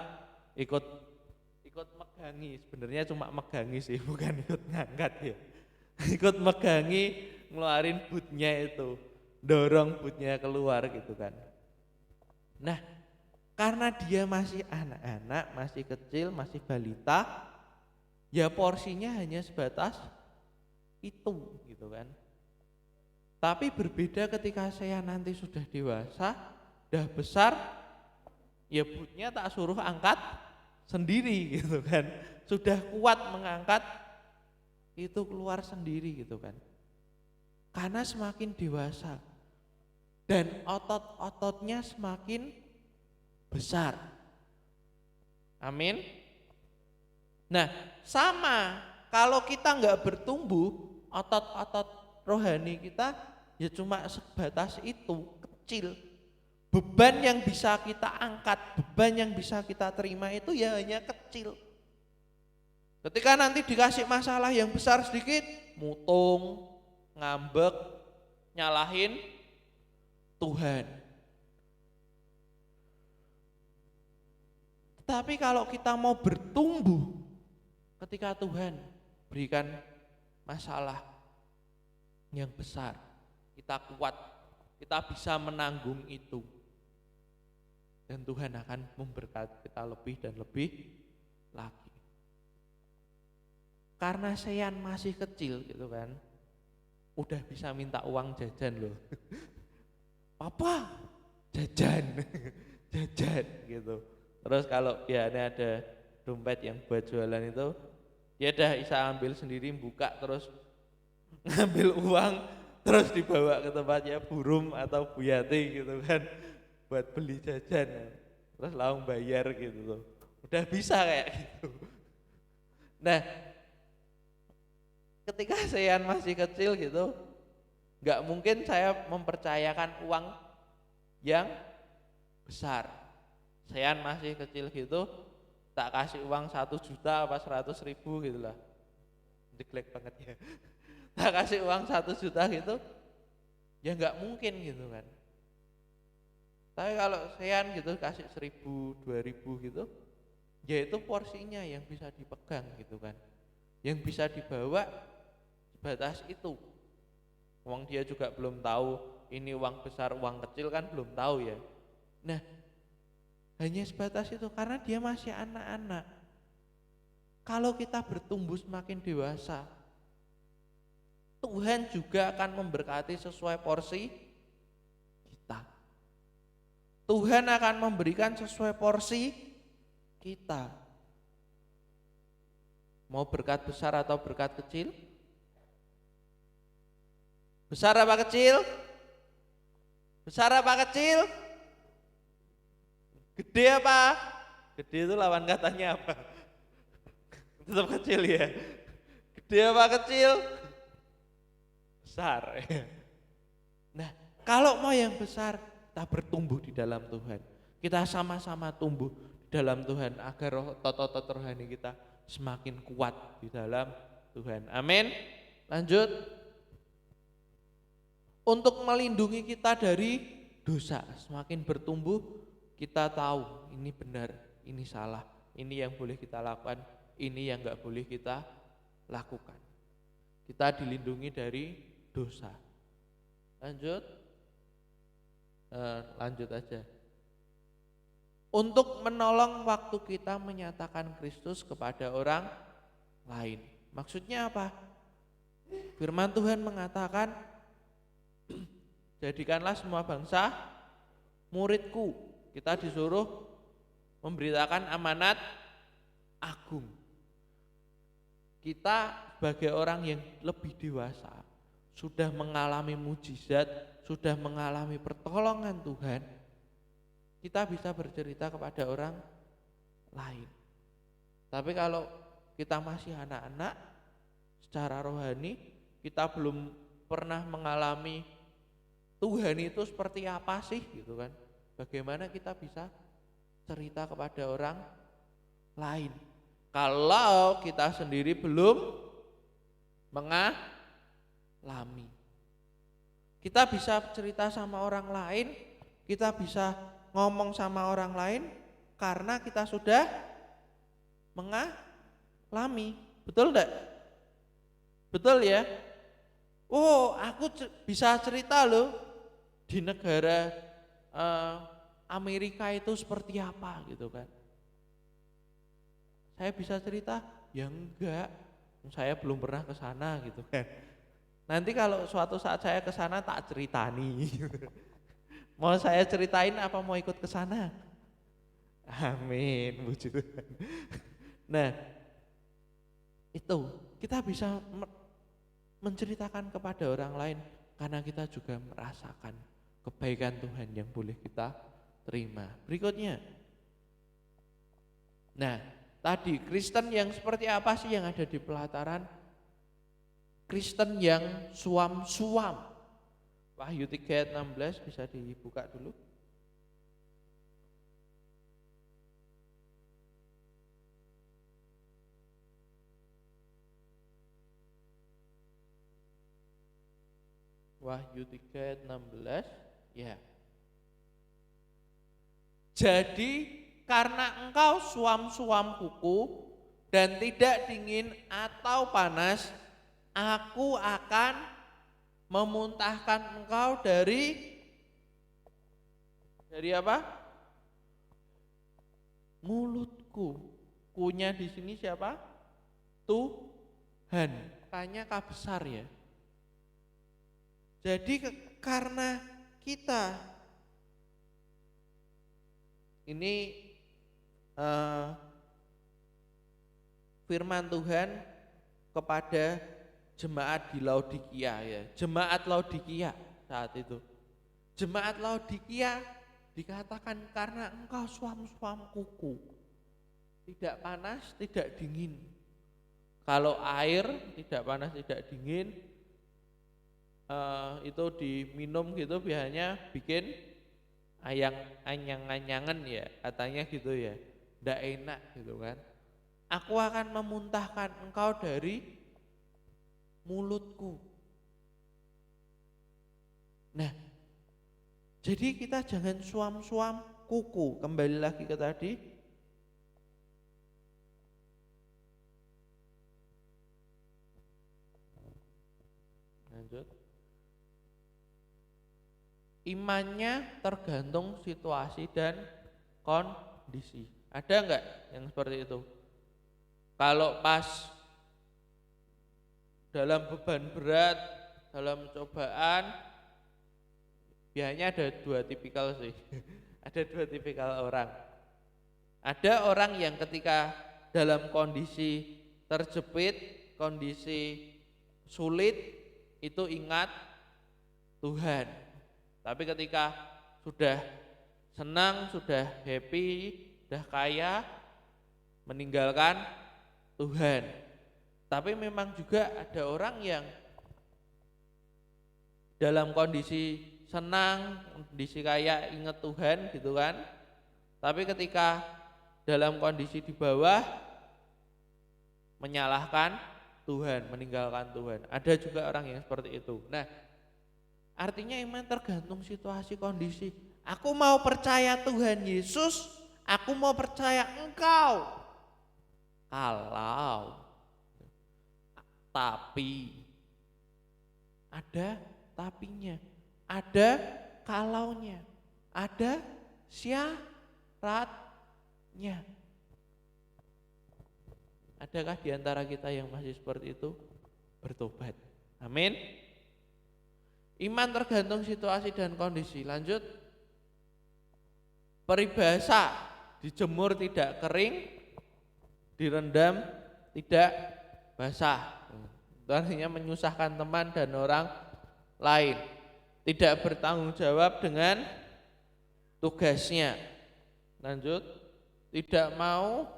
ikut megangi. Sebenarnya cuma megangi sih, bukan ikut ngangkat ya. Ikut megangi, ngeluarin bootnya itu, dorong bootnya keluar gitu kan. Nah, karena dia masih anak-anak, masih kecil, masih balita, ya porsinya hanya sebatas itu gitu kan. Tapi berbeda ketika saya nanti sudah dewasa, sudah besar, ya bootnya tak suruh angkat sendiri gitu kan. Sudah kuat mengangkat, itu keluar sendiri gitu kan. Karena semakin dewasa dan otot-ototnya semakin besar. Amin. Nah, sama kalau kita nggak bertumbuh, otot-otot rohani kita ya cuma sebatas itu, kecil. Beban yang bisa kita angkat, beban yang bisa kita terima itu ya hanya kecil. Ketika nanti dikasih masalah yang besar sedikit, mutung, ngambek, nyalahin Tuhan. Tapi kalau kita mau bertumbuh, ketika Tuhan berikan masalah yang besar, kita kuat, kita bisa menanggung itu. Dan Tuhan akan memberkati kita lebih dan lebih lagi. Karena Sean masih kecil gitu kan, udah bisa minta uang jajan loh. Papa, jajan, jajan gitu. Terus kalau ya ini ada dompet yang buat jualan itu, dia udah bisa ambil sendiri, buka terus ngambil uang, terus dibawa ke tempatnya Burum atau Bu Yati gitu kan buat beli jajan, terus langsung bayar gitu tuh, udah bisa kayak gitu. Nah, ketika saya masih kecil gitu, nggak mungkin saya mempercayakan uang yang besar. Saya masih kecil gitu, tak kasih uang 1 juta apa 100.000 gitu lah, jelek banget ya. Tak kasih uang 1 juta gitu, ya nggak mungkin gitu kan. Tapi kalau saya gitu kasih 1.000, 2.000 gitu, ya itu porsinya yang bisa dipegang gitu kan, yang bisa dibawa sebatas itu. Uang dia juga belum tahu ini uang besar, uang kecil kan belum tahu ya. Nah, hanya sebatas itu karena dia masih anak-anak. Kalau kita bertumbuh semakin dewasa, Tuhan juga akan memberkati sesuai porsi kita. Tuhan akan memberikan sesuai porsi kita. Mau berkat besar atau berkat kecil? Besar apa kecil? Besar apa kecil? Gede apa? Gede itu lawan katanya apa? Tetap kecil ya. Gede apa kecil? Besar. Nah, kalau mau yang besar, kita bertumbuh di dalam Tuhan. Kita sama-sama tumbuh di dalam Tuhan agar otot-otot rohani kita semakin kuat di dalam Tuhan. Amin. Lanjut. Untuk melindungi kita dari dosa, semakin bertumbuh kita tahu ini benar, ini salah, ini yang boleh kita lakukan, ini yang enggak boleh kita lakukan. Kita dilindungi dari dosa. Lanjut. Lanjut aja. Untuk menolong waktu kita menyatakan Kristus kepada orang lain. Maksudnya apa? Firman Tuhan mengatakan, jadikanlah semua bangsa muridku. Kita disuruh memberitakan amanat agung. Kita sebagai orang yang lebih dewasa, sudah mengalami mujizat, sudah mengalami pertolongan Tuhan, kita bisa bercerita kepada orang lain. Tapi kalau kita masih anak-anak, secara rohani kita belum pernah mengalami Tuhan itu seperti apa sih gitu kan. Bagaimana kita bisa cerita kepada orang lain kalau kita sendiri belum mengalami. Kita bisa cerita sama orang lain, kita bisa ngomong sama orang lain karena kita sudah mengalami. Betul enggak? Betul ya? Oh, aku bisa cerita loh di negara Amerika itu seperti apa gitu kan. Saya bisa cerita? Ya enggak, saya belum pernah ke sana gitu kan. Nanti kalau suatu saat saya ke sana tak ceritani. Mau saya ceritain apa mau ikut ke sana? Amin, puji Tuhan. Nah, itu kita bisa menceritakan kepada orang lain karena kita juga merasakan kebaikan Tuhan yang boleh kita terima. Berikutnya. Nah, tadi Kristen yang seperti apa sih yang ada di pelataran? Kristen yang suam-suam. Wahyu 3 ayat 16 bisa dibuka dulu. Wahyu 3 ayat 16 ya. Jadi karena engkau suam-suam kuku dan tidak dingin atau panas, aku akan memuntahkan engkau dari apa? Mulutku. Kunya di sini siapa? Tuhan. Kanya K besar ya. Jadi karena kita ini firman Tuhan kepada jemaat di Laodikia ya, jemaat Laodikia saat itu. Jemaat Laodikia dikatakan karena engkau suam-suam kuku, tidak panas, tidak dingin. Kalau air tidak panas, tidak dingin, itu diminum gitu biasanya bikin anyang-anyangan ya, katanya gitu ya, ndak enak gitu kan. Aku akan memuntahkan engkau dari mulutku. Nah, jadi kita jangan suam-suam kuku. Kembali lagi ke tadi. Lanjut. Imannya tergantung situasi dan kondisi. Ada enggak yang seperti itu? Kalau pas dalam beban berat, dalam cobaan, biasanya ada dua tipikal sih. Ada dua tipikal orang. Ada orang yang ketika dalam kondisi terjepit, kondisi sulit, itu ingat Tuhan. Tapi ketika sudah senang, sudah happy, sudah kaya, meninggalkan Tuhan. Tapi memang juga ada orang yang dalam kondisi senang, kondisi kaya ingat Tuhan gitu kan. Tapi ketika dalam kondisi di bawah menyalahkan Tuhan, meninggalkan Tuhan. Ada juga orang yang seperti itu. Nah, artinya iman tergantung situasi kondisi. Aku mau percaya Tuhan Yesus, aku mau percaya Engkau. Kalau tapi ada tapinya, ada kalaunya, ada syaratnya. Adakah di antara kita yang masih seperti itu? Bertobat. Amin. Iman tergantung situasi dan kondisi. Lanjut. Peribahasa, dijemur tidak kering, direndam tidak basah. Itu artinya menyusahkan teman dan orang lain. Tidak bertanggung jawab dengan tugasnya. Lanjut. Tidak mau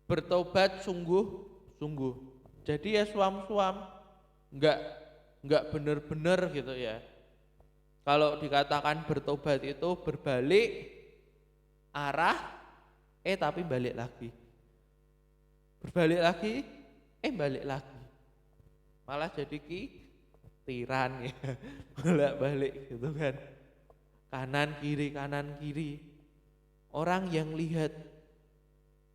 bertobat sungguh-sungguh. Jadi ya suam-suam, enggak benar-benar gitu ya. Kalau dikatakan bertobat itu berbalik arah, tapi balik lagi. Berbalik lagi, balik lagi. Malah jadi tiran ya, bolak-balik gitu kan. Kanan kiri. Orang yang lihat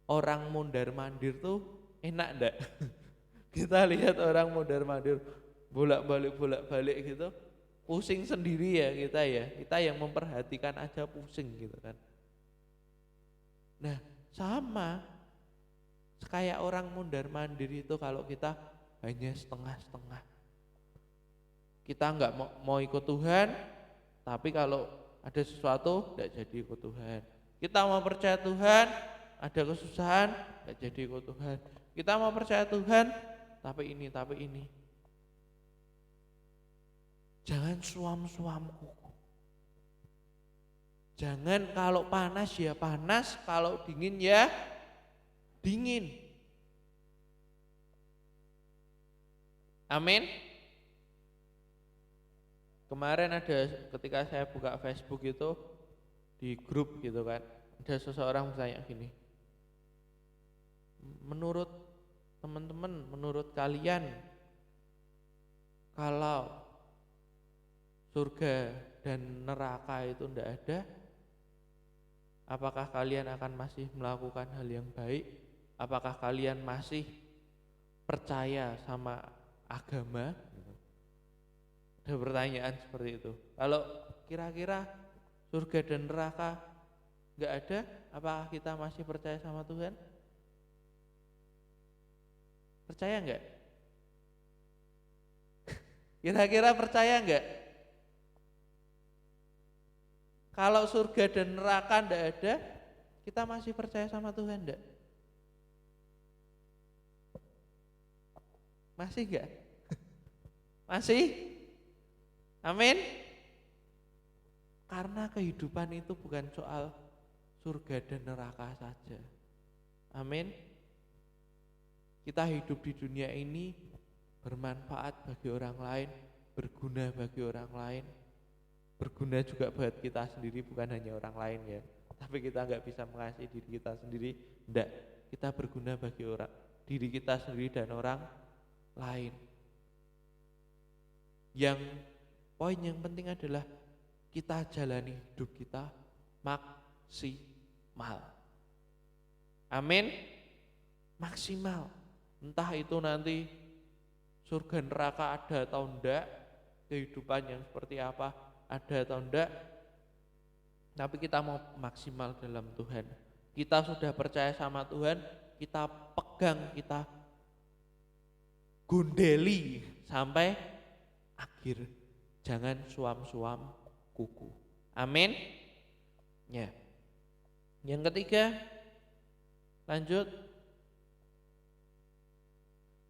orang mondar-mandir tuh enak enggak? Kita lihat orang mondar-mandir bolak-balik gitu, pusing sendiri ya kita ya. Kita yang memperhatikan aja pusing gitu kan. Nah, sama kayak orang mondar-mandir itu kalau kita hanya setengah-setengah. Kita enggak mau ikut Tuhan, tapi kalau ada sesuatu enggak jadi ikut Tuhan. Kita mau percaya Tuhan, ada kesusahan, enggak jadi ikut Tuhan. Kita mau percaya Tuhan, tapi ini. Jangan suam-suam kuku. Jangan kalau panas ya panas, kalau dingin ya dingin. Amin. Kemarin ada ketika saya buka Facebook itu di grup gitu kan, ada seseorang bertanya gini, menurut teman-teman, menurut kalian kalau surga dan neraka itu tidak ada, apakah kalian akan masih melakukan hal yang baik? Apakah kalian masih percaya sama agama? Ada pertanyaan seperti itu. Kalau kira-kira surga dan neraka enggak ada, apakah kita masih percaya sama Tuhan? Percaya enggak? Kira-kira percaya enggak? Kalau surga dan neraka enggak ada, kita masih percaya sama Tuhan enggak? Masih enggak? Masih? Amin. Karena kehidupan itu bukan soal surga dan neraka saja. Amin. Kita hidup di dunia ini bermanfaat bagi orang lain, berguna bagi orang lain, berguna juga buat kita sendiri, bukan hanya orang lain ya. Tapi kita nggak bisa mengasihi diri kita sendiri, enggak. Kita berguna bagi diri kita sendiri dan orang lain. Yang poin yang penting adalah kita jalani hidup kita maksimal. Amin. Maksimal. Entah itu nanti surga neraka ada atau enggak, kehidupan yang seperti apa ada atau enggak, tapi kita mau maksimal dalam Tuhan. Kita sudah percaya sama Tuhan, kita pegang, kita gundeli sampai akhir. Jangan suam-suam kuku. Amin. Ya. Yang ketiga, lanjut.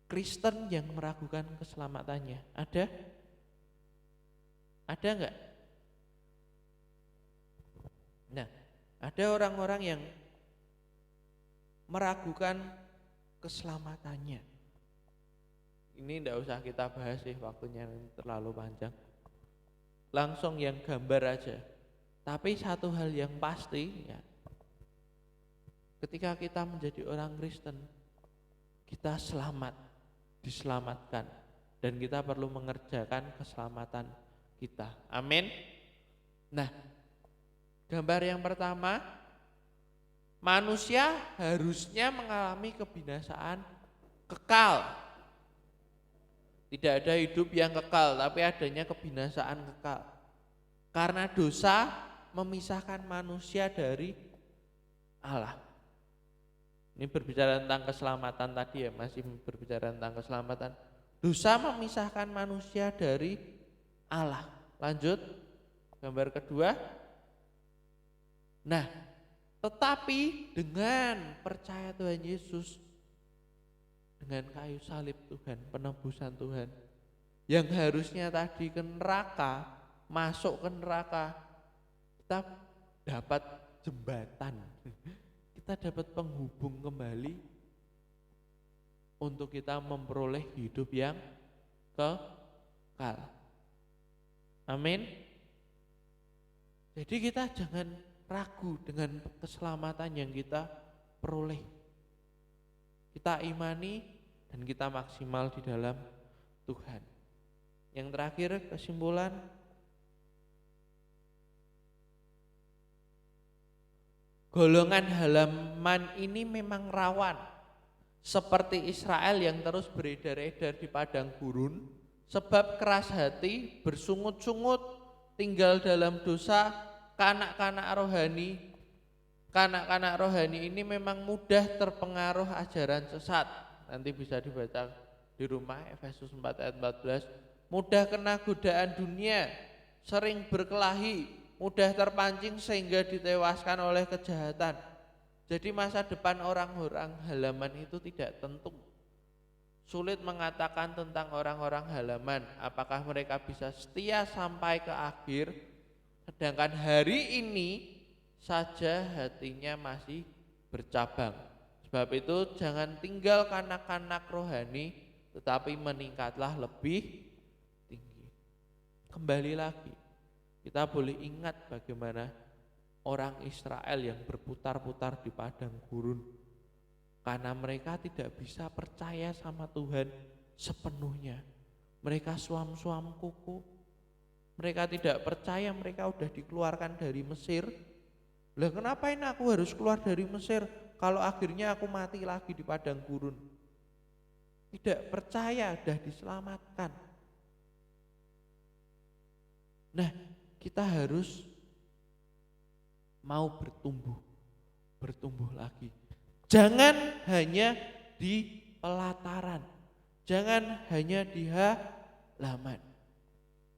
Kristen yang meragukan keselamatannya. Ada? Ada enggak? Nah, ada orang-orang yang meragukan keselamatannya. Ini enggak usah kita bahas sih, waktunya terlalu panjang. Langsung yang gambar aja. Tapi satu hal yang pasti ya, ketika kita menjadi orang Kristen, kita selamat, diselamatkan, dan kita perlu mengerjakan keselamatan kita. Amin. Nah, gambar yang pertama, manusia harusnya mengalami kebinasaan kekal. Tidak ada hidup yang kekal, tapi adanya kebinasaan kekal. Karena dosa memisahkan manusia dari Allah. Ini berbicara tentang keselamatan tadi ya, masih berbicara tentang keselamatan. Dosa memisahkan manusia dari Allah. Lanjut, gambar kedua. Nah, tetapi dengan percaya Tuhan Yesus, dengan kayu salib Tuhan, penebusan Tuhan, yang harusnya tadi ke neraka, masuk ke neraka, kita dapat jembatan. Kita dapat penghubung kembali untuk kita memperoleh hidup yang kekal. Amin. Jadi kita jangan ragu dengan keselamatan yang kita peroleh. Kita imani dan kita maksimal di dalam Tuhan. Yang terakhir, kesimpulan, golongan halaman ini memang rawan, seperti Israel yang terus beredar-edar di padang gurun, sebab keras hati, bersungut-sungut, tinggal dalam dosa. Kanak-kanak rohani ini memang mudah terpengaruh ajaran sesat. Nanti bisa dibaca di rumah, Efesus 4 ayat 14. Mudah kena godaan dunia, sering berkelahi, mudah terpancing sehingga ditewaskan oleh kejahatan. Jadi masa depan orang-orang halaman itu tidak tentu. Sulit mengatakan tentang orang-orang halaman, apakah mereka bisa setia sampai ke akhir, sedangkan hari ini saja hatinya masih bercabang. Sebab itu jangan tinggal kanak-kanak rohani, tetapi meningkatlah lebih tinggi. Kembali lagi, kita boleh ingat bagaimana orang Israel yang berputar-putar di padang gurun, karena mereka tidak bisa percaya sama Tuhan sepenuhnya. Mereka suam-suam kuku, mereka tidak percaya mereka sudah dikeluarkan dari Mesir. Lah kenapain aku harus keluar dari Mesir kalau akhirnya aku mati lagi di padang gurun? Tidak percaya, sudah diselamatkan. Nah, kita harus mau bertumbuh lagi. Jangan hanya di pelataran, jangan hanya di halaman.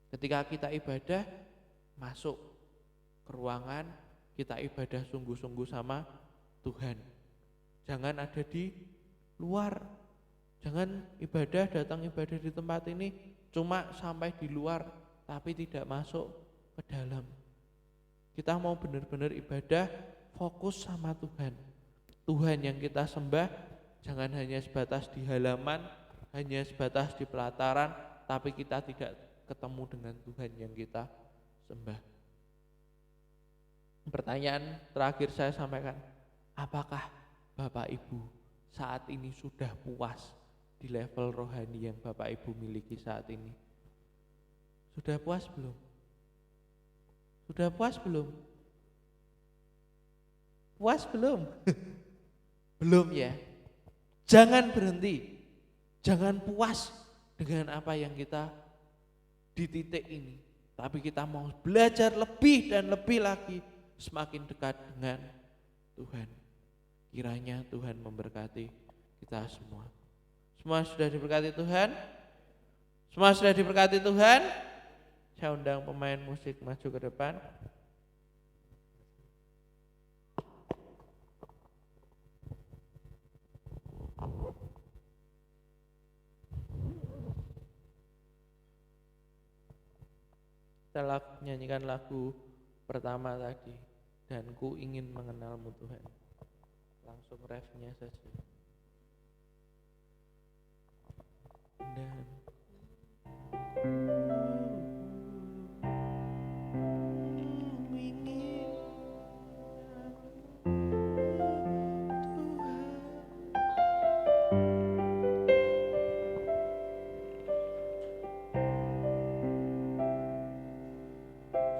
Ketika kita ibadah, masuk ke ruangan, kita ibadah sungguh-sungguh sama Tuhan. Jangan ada di luar. Jangan datang ibadah di tempat ini cuma sampai di luar tapi tidak masuk ke dalam. Kita mau benar-benar ibadah fokus sama Tuhan. Tuhan yang kita sembah jangan hanya sebatas di halaman, hanya sebatas di pelataran, tapi kita tidak ketemu dengan Tuhan yang kita sembah. Pertanyaan terakhir saya sampaikan, apakah Bapak Ibu saat ini sudah puas di level rohani yang Bapak Ibu miliki saat ini? Sudah puas belum? Sudah puas belum? Puas belum? Belum ya? Jangan berhenti. Jangan puas dengan apa yang kita di titik ini. Tapi kita mau belajar lebih dan lebih lagi, semakin dekat dengan Tuhan. Kiranya Tuhan memberkati kita semua. Semua sudah diberkati Tuhan? Semua sudah diberkati Tuhan? Saya undang pemain musik maju ke depan. Kita nyanyikan lagu pertama tadi, dan ku ingin mengenalmu Tuhan. Langsung refnya saja.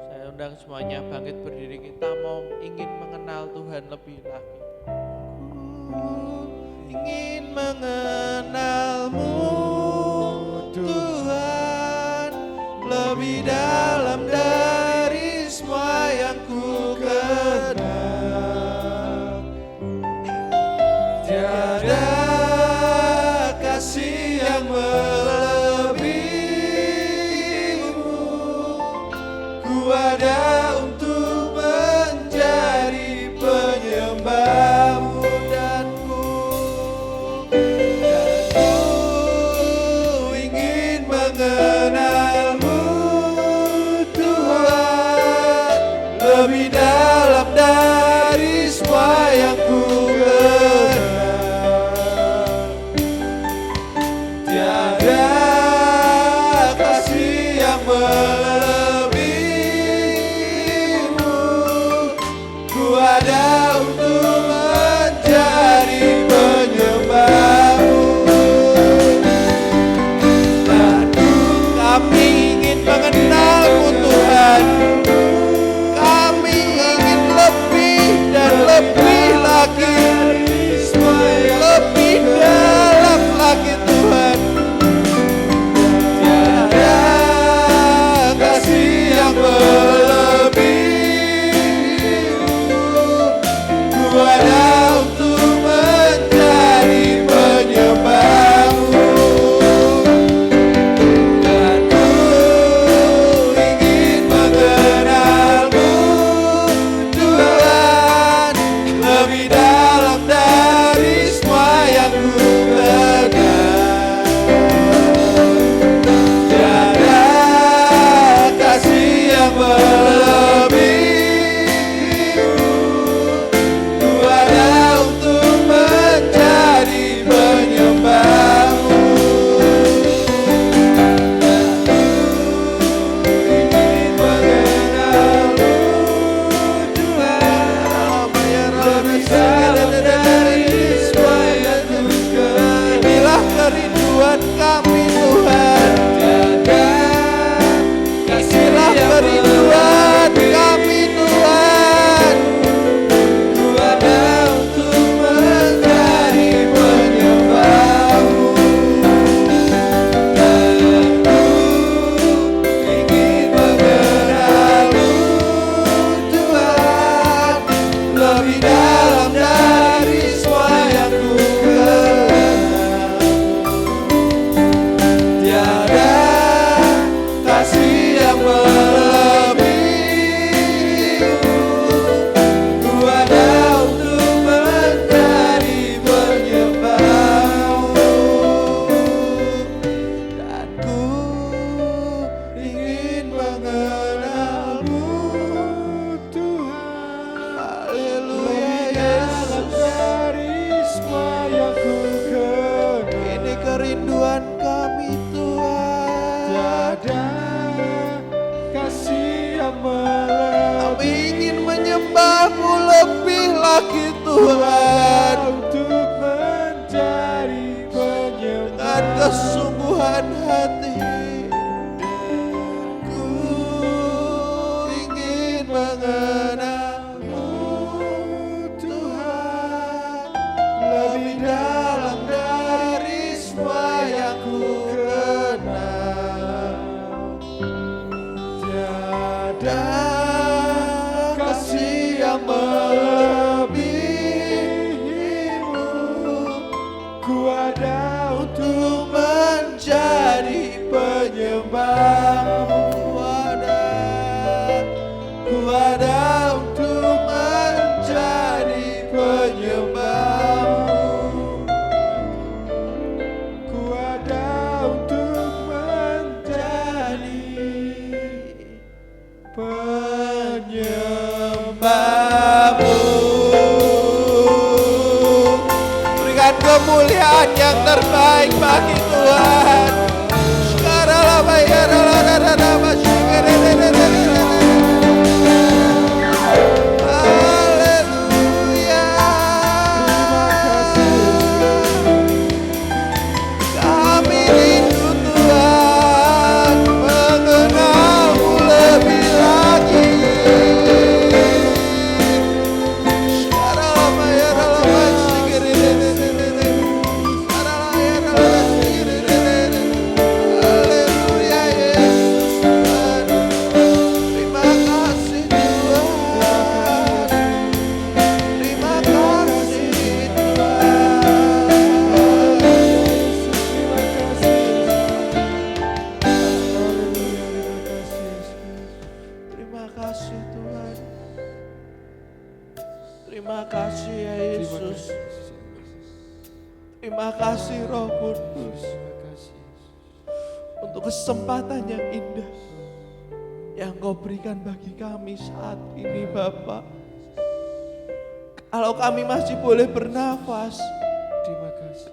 Dan undang semuanya bangkit berdiri, kita mau ingin mengenal Tuhan lebih lagi. Ingin mengenalmu Tuhan lebih dalam dari semua yang ku kenal. Tiada kasih yang ada untuk menjadi penyembahmu, dan ku ingin mengenalmu Tuhan lebih dalam dari semua yang ku kenal. Tiada kasih yang ada untuk menjadi penyembahmu, dan kami ingin mengenalmu Tuhan. Kami ingin lebih dan lebih lagi, lebih dalam lagi Tuhan. Tiada kasih yang melebihi. Tuhan untuk menjadi penyembah. dengan kesungguhan hati. Ku ingin mengenalmu Tuhan lebih dalam dari semua yang ku kenal. Tiada kasih yang melebihimu. Ku ada untuk menjadi penyembahmu. Ku ada untuk menjadi penyembahmu. Ku ada untuk menjadi penyembahmu. Berikan kemuliaan yang terbaik bagi Tuhan. Sekarang haleluya. Kami rindu Tuhan mengenalmu lebih lagi. Haleluya Yesus Tuhan. Terima kasih Tuhan. Terima kasih Tuhan. Terima kasih Tuhan. Terima kasih ya Yesus. Terima kasih Roh Kudus untuk kesempatan yang indah yang Kau berikan bagi kami saat ini Bapa. Kalau kami masih boleh bernafas,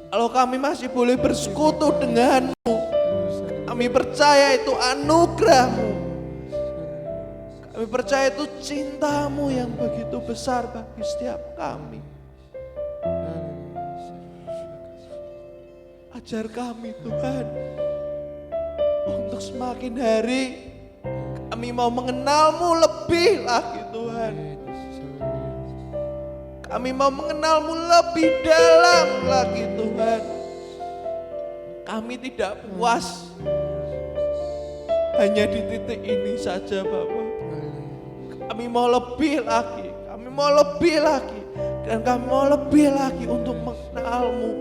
kalau kami masih boleh bersekutu denganmu, kami percaya itu anugerah-Mu. Kami percaya itu cinta-Mu yang begitu besar bagi setiap kami. Ajar kami Tuhan untuk semakin hari kami mau mengenal-Mu lebih lagi Tuhan. Kami mau mengenal-Mu lebih dalam lagi Tuhan. Kami tidak puas hanya di titik ini saja Bapak. Kami mau lebih lagi, kami mau lebih lagi, dan kami mau lebih lagi untuk mengenal-Mu,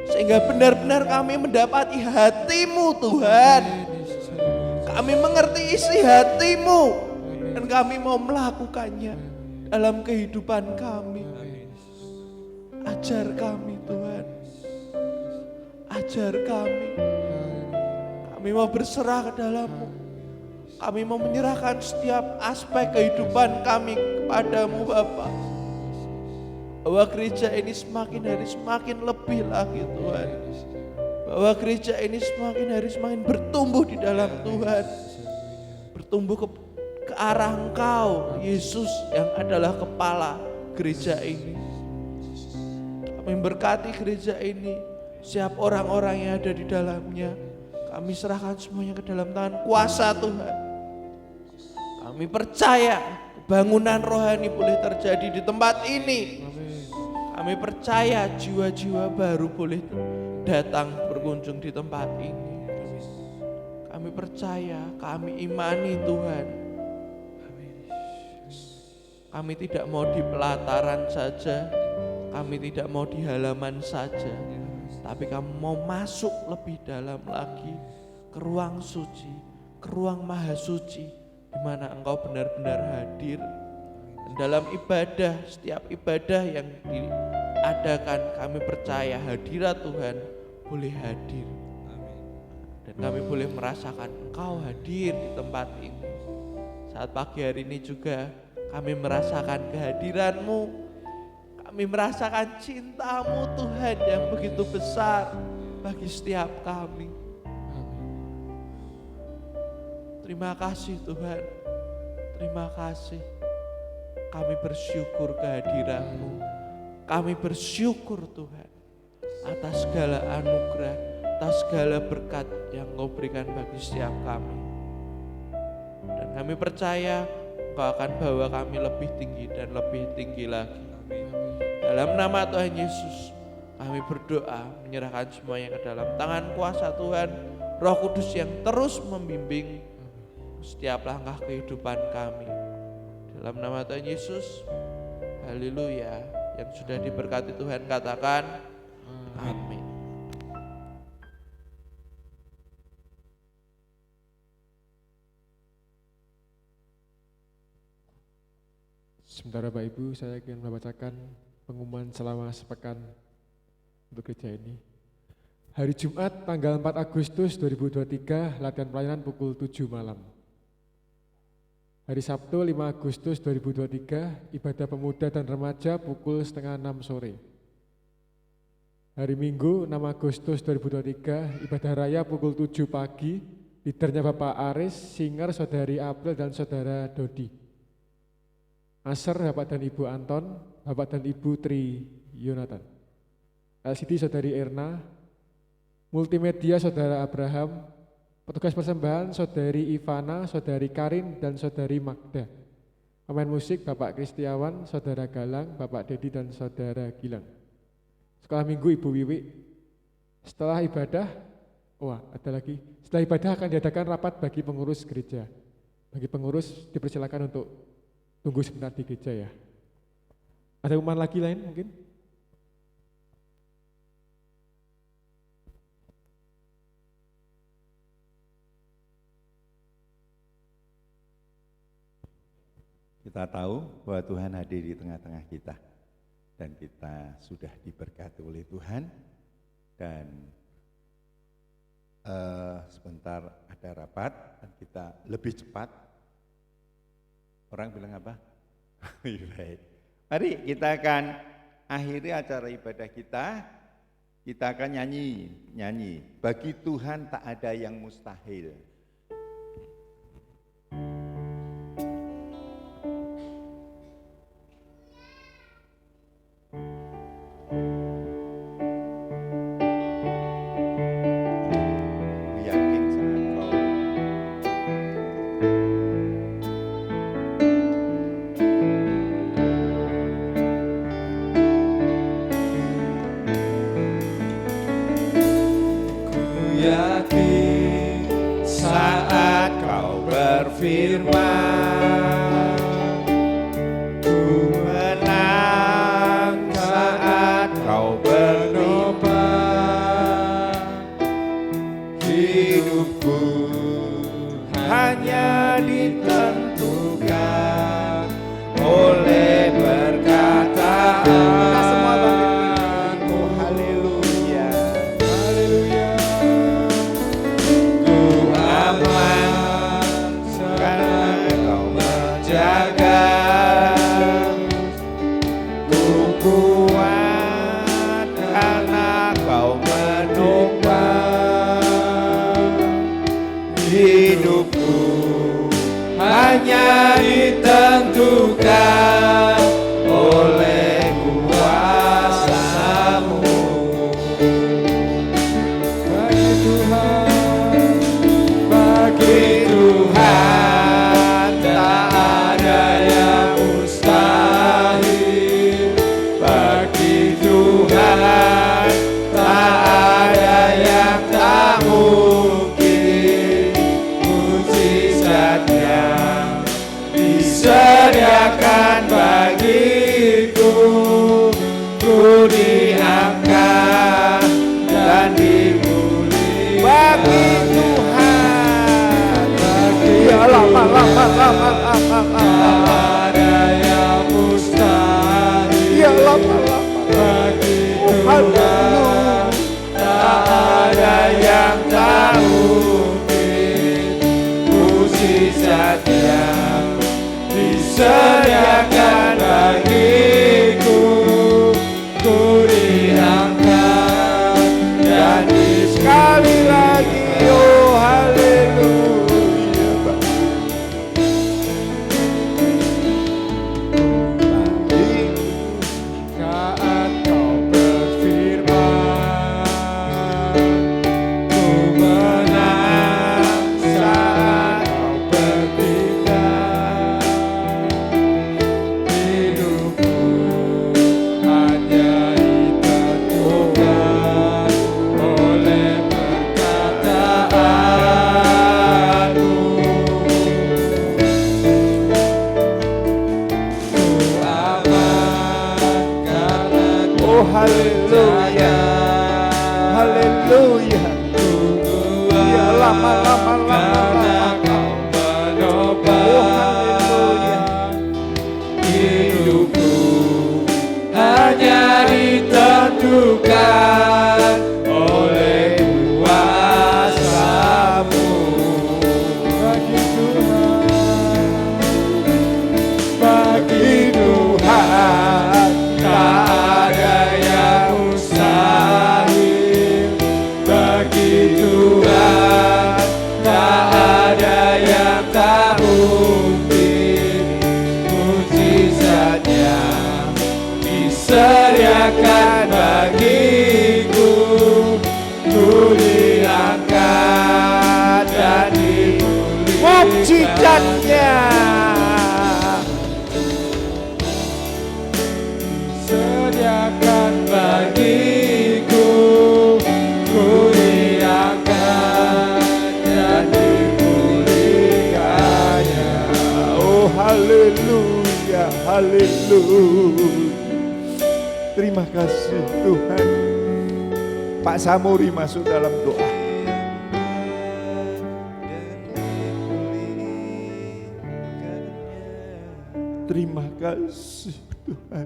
sehingga benar-benar kami mendapati hati-Mu Tuhan. Kami mengerti isi hati-Mu, dan kami mau melakukannya dalam kehidupan kami. Ajar kami Tuhan, ajar kami. Kami mau berserah ke dalam-Mu. Kami mau menyerahkan setiap aspek kehidupan kami kepadamu Bapa. Bahwa gereja ini semakin hari semakin lebih lagi Tuhan. Bahwa gereja ini semakin hari semakin bertumbuh di dalam Tuhan. Bertumbuh ke arah Engkau, Yesus yang adalah kepala gereja ini. Kami berkati gereja ini, setiap orang-orang yang ada di dalamnya. Kami serahkan semuanya ke dalam tangan kuasa Tuhan. Kami percaya bangunan rohani boleh terjadi di tempat ini. Kami percaya jiwa-jiwa baru boleh datang berkunjung di tempat ini. Kami percaya, kami imani Tuhan. Kami tidak mau di pelataran saja, kami tidak mau di halaman saja, tapi kami mau masuk lebih dalam lagi ke ruang suci, ke ruang maha suci, di mana Engkau benar-benar hadir. Dan dalam ibadah, setiap ibadah yang diadakan, kami percaya hadirat Tuhan boleh hadir. Dan kami boleh merasakan Engkau hadir di tempat ini. Saat pagi hari ini juga kami merasakan kehadiran-Mu. Kami merasakan cinta-Mu Tuhan yang begitu besar bagi setiap kami. Terima kasih Tuhan, terima kasih. Kami bersyukur kehadiran-Mu. Kami bersyukur Tuhan atas segala anugerah, atas segala berkat yang Engkau berikan bagi setiap kami. Dan kami percaya Engkau akan bawa kami lebih tinggi dan lebih tinggi lagi. Dalam nama Tuhan Yesus, kami berdoa menyerahkan semuanya ke dalam tangan kuasa Tuhan, Roh Kudus yang terus membimbing setiap langkah kehidupan kami. Dalam nama Tuhan Yesus, haleluya. Yang sudah diberkati Tuhan katakan amin. Sementara Bapak Ibu, saya akan membacakan pengumuman selama sepekan untuk gereja ini. Hari Jumat tanggal 4 Agustus 2023, latihan pelayanan pukul 7 malam. Hari Sabtu 5 Agustus 2023, ibadah pemuda dan remaja pukul setengah 6 sore. Hari Minggu 6 Agustus 2023, ibadah raya pukul 7 pagi, leadernya Bapak Aris, singer Saudari April dan Saudara Dodi. Aser Bapak dan Ibu Anton, Bapak dan Ibu Tri Yonatan. LCD Saudari Erna, multimedia Saudara Abraham, petugas persembahan Saudari Ivana, Saudari Karin, dan Saudari Magda. Pemain musik Bapak Kristiawan, Saudara Galang, Bapak Dedi, dan Saudara Gilang. Sekolah Minggu Ibu Wiwi. Setelah ibadah, ada lagi. Setelah ibadah akan diadakan rapat bagi pengurus gereja. Bagi pengurus dipersilakan untuk tunggu sebentar di gereja ya. Ada pengumuman lagi lain mungkin? Kita tahu bahwa Tuhan hadir di tengah-tengah kita dan kita sudah diberkati oleh Tuhan dan sebentar ada rapat dan kita lebih cepat. Orang bilang apa? Baik. Mari kita akan akhiri acara ibadah kita. Kita akan nyanyi. Bagi Tuhan tak ada yang mustahil. Disediakan Oh haleluya, haleluya. Ya lama-lama. Oh haleluya. Hidupku hanya ditentukan oleh kuasa-Mu. Bagi Tuhan tak ada yang mustahil. Bagi Tuhan tak ada yang tak mungkin. Mujizatnya disediakan bagiku, ku diangkat dan dipulihkan. Mujizatnya Disediakan bagiku, ku diangkat dan dipulihkannya. Oh haleluya, haleluya. Terima kasih Tuhan. Pak Samuri masuk dalam doa. Terima kasih Tuhan.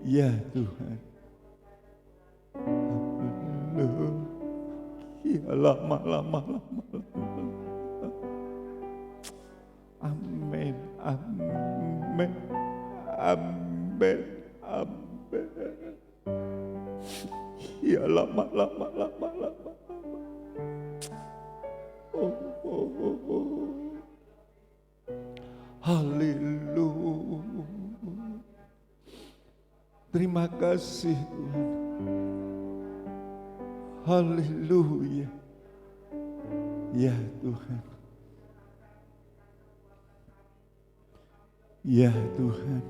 Ya Tuhan. Ya lama. Amin, amin, amin, amin. Ya lama. Oh. Haleluya. Terima kasih Tuhan. Haleluya. Ya Tuhan. Ya Tuhan.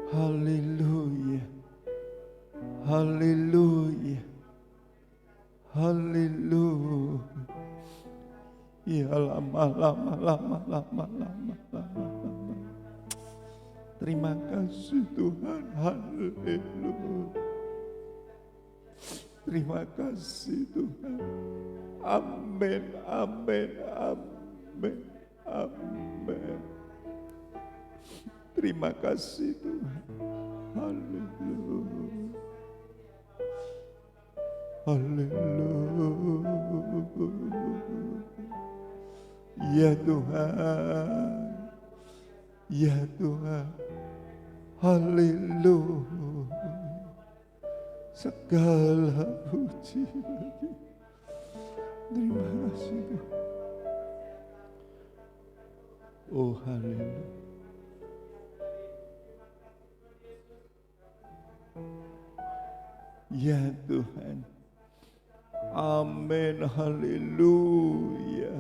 Haleluya. Haleluya. Haleluya. Ya lama. Terima kasih Tuhan. Haleluya. Terima kasih Tuhan. Amin, amin, amin, amin. Terima kasih Tuhan. Haleluya. Haleluya. Ya Tuhan. Ya Tuhan. Haleluya. Segala puji bagi. Terima kasih Tuhan. Oh haleluya. Ya Tuhan. Amin. Haleluya.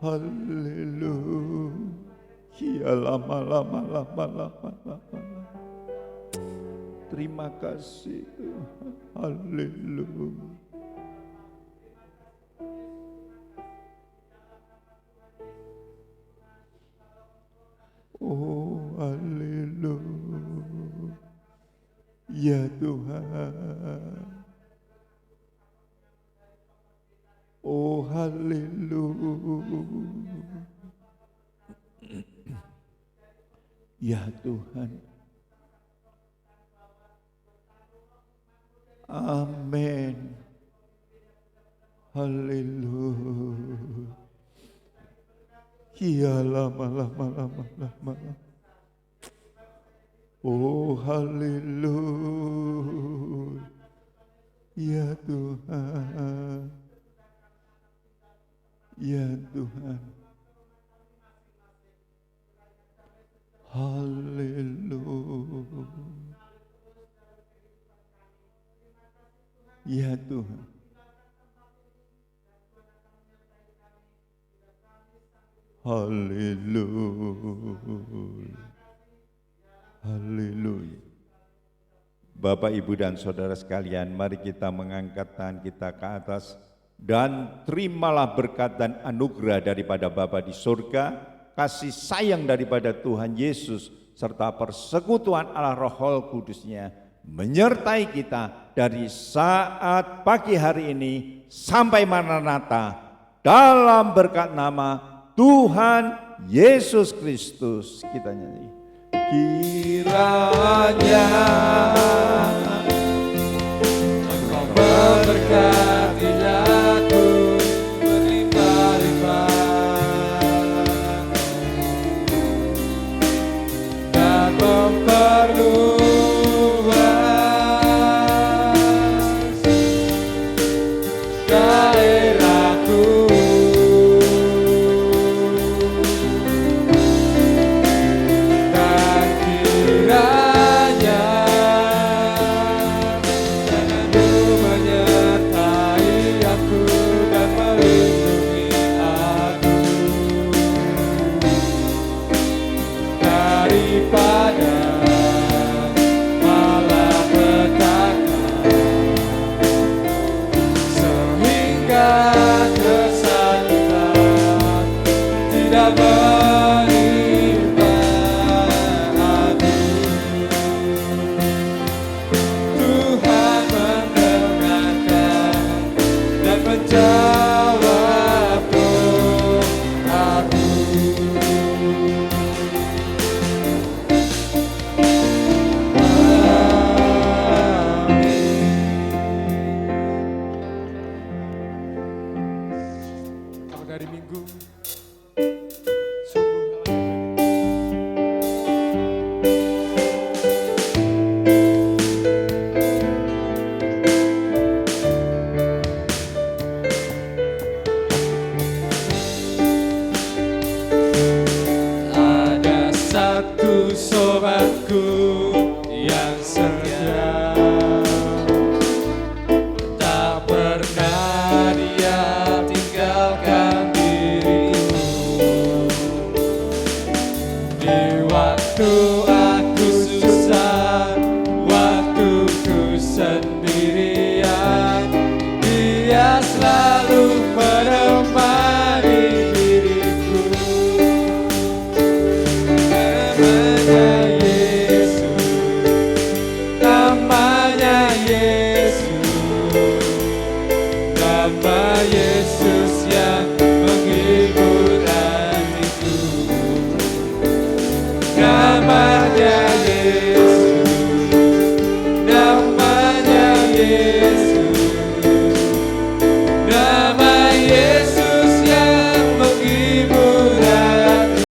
Haleluya. Ya lama. Terima kasih Tuhan. Haleluya. Oh haleluya. Ya Tuhan. Oh haleluya. Ya Tuhan. Amin. Haleluya. Ya lama. Oh haleluya. Ya Tuhan. Ya Tuhan. Haleluya. Ya Tuhan. Haleluya. Haleluya. Bapak, Ibu, dan saudara sekalian, mari kita mengangkat tangan kita ke atas dan terimalah berkat dan anugerah daripada Bapa di surga kasih sayang daripada Tuhan Yesus, serta persekutuan Allah Roh Kudus-Nya menyertai kita dari saat pagi hari ini sampai Maranatha, dalam berkat nama Tuhan Yesus Kristus. Kita nyanyi. Kiranya Engkau memberkati aku berlimpah-limpah dan memperluas daerahku. Dan kiranya tangan-Mu menyertai aku dan melindungi aku daripada malapetaka, sehingga kesakitan tidak menimpa aku. Tuhan mendengarkan dan menjawab doaku. Selamat hari Minggu. Sungguh ada satu sobatku yang setia, tak pernah dia tinggalkan diriku. Di waktu aku susah, waktuku sendirian, dia selalu menemani diriku. Namanya Yesus, nama Yesus yang menghibur hatiku. Namanya Yesus, namanya Yesus.